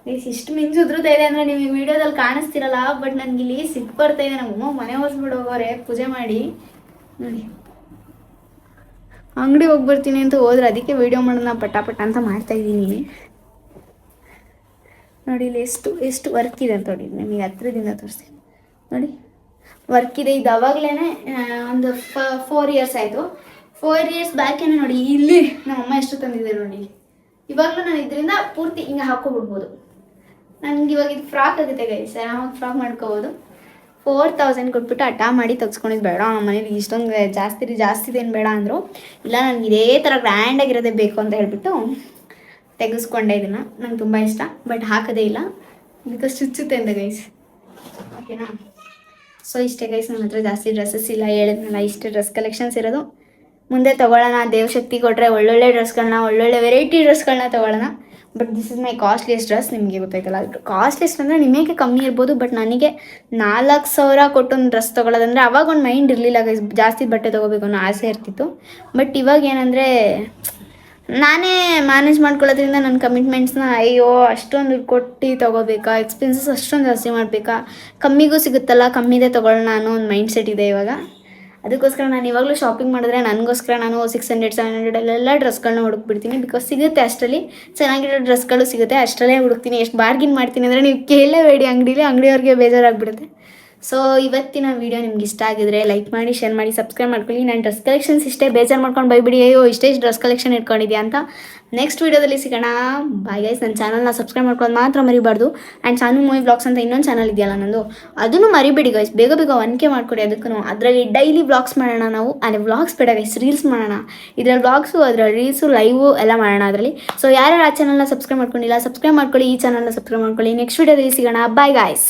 ಗೈಸ್. ಇಷ್ಟು ಮಿಂಚು ಉದ್ರುತ್ತಾ ಇದೆ ಅಂದರೆ ನೀವು ಈ ವಿಡಿಯೋದಲ್ಲಿ ಕಾಣಿಸ್ತಿರಲ್ಲ. ಬಟ್ ನನಗೆ ಇಲ್ಲಿ ಸಿಟ್ಟು ಬರ್ತಾ ಇದೆ. ನಮ್ಮಮ್ಮ ಮನೆ ಹೊಸ್ಬಿಟ್ಟು ಹೋಗೋರೆ ಪೂಜೆ ಮಾಡಿ. ನೋಡಿ ಅಂಗಡಿ ಹೋಗ್ಬರ್ತೀನಿ ಅಂತ ಹೋದ್ರೆ ಅದಕ್ಕೆ ವೀಡಿಯೋ ಮಾಡೋಣ ಪಟ ಅಂತ ಮಾಡ್ತಾಯಿದ್ದೀನಿ. ನೋಡಿ ಇಲ್ಲಿ ಎಷ್ಟು ವರ್ಕ್ ಇದೆ ಅಂತ ನೋಡಿ. ನಿಮಗೆ ಹತ್ರದಿಂದ ತೋರಿಸ್ತೀನಿ ನೋಡಿ, ವರ್ಕ್ ಇದೆ. ಇದು ಅವಾಗಲೇ ಒಂದು 4 ಇಯರ್ಸ್ ಆಯಿತು. 4 ಇಯರ್ಸ್ ಬ್ಯಾಕೇನೆ ನೋಡಿ ಇಲ್ಲಿ ನಮ್ಮಮ್ಮ ಎಷ್ಟು ತಂದಿದೆ ನೋಡಿ. ಇವಾಗಲೂ ನಾನು ಇದರಿಂದ ಪೂರ್ತಿ ಹಿಂಗೆ ಹಾಕ್ಕೊಬಿಡ್ಬೋದು. ನನಗೆ ಇವಾಗ ಇದು ಫ್ರಾಕ್ ಆಗುತ್ತೆ ಗೈಸ್, ಆರಾಮಾಗಿ ಫ್ರಾಕ್ ಮಾಡ್ಕೋಬೋದು. 4000 ಕೊಟ್ಬಿಟ್ಟು ಹಠ ಮಾಡಿ ತೆಗ್ಸ್ಕೊಂಡಿದ್ದು ಬೇಡ, ನಮ್ಮ ಮನೇಲಿ ಇಷ್ಟೊಂದು ಜಾಸ್ತಿದೇನು ಬೇಡ ಅಂದರು. ಇಲ್ಲ ನನಗೆ ಇದೇ ಥರ ಗ್ರ್ಯಾಂಡಾಗಿರೋದೇ ಬೇಕು ಅಂತ ಹೇಳಿಬಿಟ್ಟು ತೆಗೆಸ್ಕೊಂಡೆ ಇದನ್ನು. ನಂಗೆ ತುಂಬ ಇಷ್ಟ, ಬಟ್ ಹಾಕೋದೇ ಇಲ್ಲ ಬಿಕಾಸ್ ಚುಚ್ಚುತ್ತೆ ಅಂತ ಗೈಸ್. ಓಕೆನಾ? ಸೊ ಇಷ್ಟೇ ಗೈಸ್, ನನ್ನ ಹತ್ರ ಜಾಸ್ತಿ ಡ್ರೆಸ್ಸಸ್ ಇಲ್ಲ, ಹೇಳಿದ್ನಲ್ಲ ಇಷ್ಟೇ ಡ್ರೆಸ್ ಕಲೆಕ್ಷನ್ಸ್ ಇರೋದು. ಮುಂದೆ ತೊಗೊಳ್ಳೋಣ, ದೇವಶಕ್ತಿ ಕೊಟ್ಟರೆ ಒಳ್ಳೊಳ್ಳೆ ಡ್ರೆಸ್ಗಳನ್ನ, ಒಳ್ಳೊಳ್ಳೆ ವೆರೈಟಿ ಡ್ರೆಸ್ಗಳನ್ನ ತೊಗೊಳ್ಳೋಣ. But this is my costliest dress. ನಿಮಗೆ ಗೊತ್ತಾಯ್ತಲ್ಲ, ಕಾಸ್ಟ್ಲಿಯಸ್ಟ್ ಅಂದರೆ ನಿಮಗೆ ಕಮ್ಮಿ ಇರ್ಬೋದು. ಬಟ್ ನನಗೆ 4000 ಕೊಟ್ಟೊಂದು ಡ್ರೆಸ್ ತೊಗೊಳ್ಳೋದಂದರೆ ಅವಾಗ ಒಂದು ಮೈಂಡ್ ಇರಲಿಲ್ಲ ಗೈಸ್, ಜಾಸ್ತಿ ಬಟ್ಟೆ ತೊಗೋಬೇಕು ಅನ್ನೋ ಆಸೆ ಇರ್ತಿತ್ತು. ಬಟ್ ಇವಾಗ ಏನಂದರೆ ನಾನೇ ಮ್ಯಾನೇಜ್ ಮಾಡ್ಕೊಳ್ಳೋದ್ರಿಂದ ನನ್ನ ಕಮಿಟ್ಮೆಂಟ್ಸ್ನ ಅಯ್ಯೋ ಅಷ್ಟೊಂದು ದುಡ್ಡು ಕೊಟ್ಟು ತೊಗೋಬೇಕಾ, ಎಕ್ಸ್ಪೆನ್ಸಸ್ ಅಷ್ಟೊಂದು ಜಾಸ್ತಿ ಮಾಡಬೇಕಾ, ಕಮ್ಮಿಗೂ ಸಿಗುತ್ತಲ್ಲ ಕಮ್ಮಿದೇ ತೊಗೊಳ್ಳೋಣ ಅನ್ನೋ ಒಂದು ಮೈಂಡ್ ಸೆಟ್ ಇದೆ ಇವಾಗ. ಅದಕ್ಕೋಸ್ಕರ ನಾನು ಇವಾಗಲೂ ಶಾಪಿಂಗ್ ಮಾಡಿದ್ರೆ ನನಗೋಸ್ಕರ ನಾನು 600-700 ಅಲ್ಲೆಲ್ಲ ಡ್ರೆಸ್ಗಳನ್ನ ಹುಡುಕ್ಬಿಡ್ತೀನಿ. ಬಿಕಾಸ್ ಸಿಗುತ್ತೆ, ಅಷ್ಟರಲ್ಲಿ ಚೆನ್ನಾಗಿರೋ ಡ್ರೆಸ್ಗಳು ಸಿಗುತ್ತೆ, ಅಷ್ಟರಲ್ಲೇ ಹುಡುಕ್ತೀನಿ. ಎಷ್ಟು ಬಾರ್ಗಿನ್ ಮಾಡ್ತೀನಿ ಅಂದರೆ ನೀವು ಕೇಳಲೇಬೇಡಿ, ಅಂಗಡಿಯವ್ರಿಗೆ ಬೇಜಾರಾಗ್ಬಿಡುತ್ತೆ. ಸೊ ಇವತ್ತಿನ ವೀಡಿಯೋ ನಿಮ್ಗೆ ಇಷ್ಟ ಆಗಿದ್ರೆ ಲೈಕ್ ಮಾಡಿ, ಶೇರ್ ಮಾಡಿ, ಸಬ್ಸ್ಕ್ರೈಬ್ ಮಾಡ್ಕೊಳ್ಳಿ. ನಾನು ಡ್ರೆಸ್ ಕಲೆಕ್ಷನ್ಸ್ ಇಷ್ಟೇ, ಬೇಜಾರು ಮಾಡ್ಕೊಂಡು ಬೈಬಿಡಿ ಅಯ್ಯೋ ಇಷ್ಟೇ ಡ್ರೆಸ್ ಕಲೆಕ್ಷನ್ ಇಟ್ಕೊಂಡಿದ್ಯಾ ಅಂತ. ನೆಕ್ಸ್ಟ್ ವೀಡಿಯೋದಲ್ಲಿ ಸಿಗೋಣ. Bye guys. ನನ್ನ ಚಾನಲ್ನ ಸಬ್ಸ್ಕ್ರೈಬ್ ಮಾಡ್ಕೊಳ್ಳೋದು ಮಾತ್ರ ಮರಿಬಾರ್ದು. ಆ್ಯಂಡ್ ಸಾನು ಮೂವಿ ವ್ಲಾಗ್ಸ್ ಅಂತ ಇನ್ನೊಂದು ಚಾನಲ್ ಇದೆಯಲ್ಲ ನಂದು, ಅದನ್ನು ಮರಿಬೇಡಿ ಗೈಸ್. ಬೇಗ 1K ಮಾಡ್ಕೊಡಿ. ಅದಕ್ಕೂ ಅದರಲ್ಲಿ ಡೈಲಿ ವ್ಲಾಗ್ಸ್ ಮಾಡೋಣ ನಾವು. ಅದೇ ವ್ಲಾಗ್ಸ್ ಬೇಡ ಗೈಸ್, ರೀಲ್ಸ್ ಮಾಡೋಣ. ಇದರಲ್ಲಿ ವ್ಲಾಗ್ಸು, ಅದರಲ್ಲಿ ರೀಲ್ಸು, ಲೈವು ಎಲ್ಲ ಮಾಡೋಣ ಅದರಲ್ಲಿ. ಸೊ ಯಾರ್ಯಾರು ಆ ಚಾನಲ್ನ ಸಬ್ಸ್ಕ್ರೈಬ್ ಮಾಡ್ಕೊಂಡಿಲ್ಲ ಸಬ್ಸ್ಕ್ರೈಬ್ ಮಾಡ್ಕೊಳ್ಳಿ, ಈ ಚಾನಲ್ನ ಸಬ್ಸ್ಕ್ರೈಬ್ ಮಾಡ್ಕೊಳ್ಳಿ. ನೆಕ್ಸ್ಟ್ ವೀಡಿಯೋದಲ್ಲಿ ಸಿಗೋಣ. Bye guys.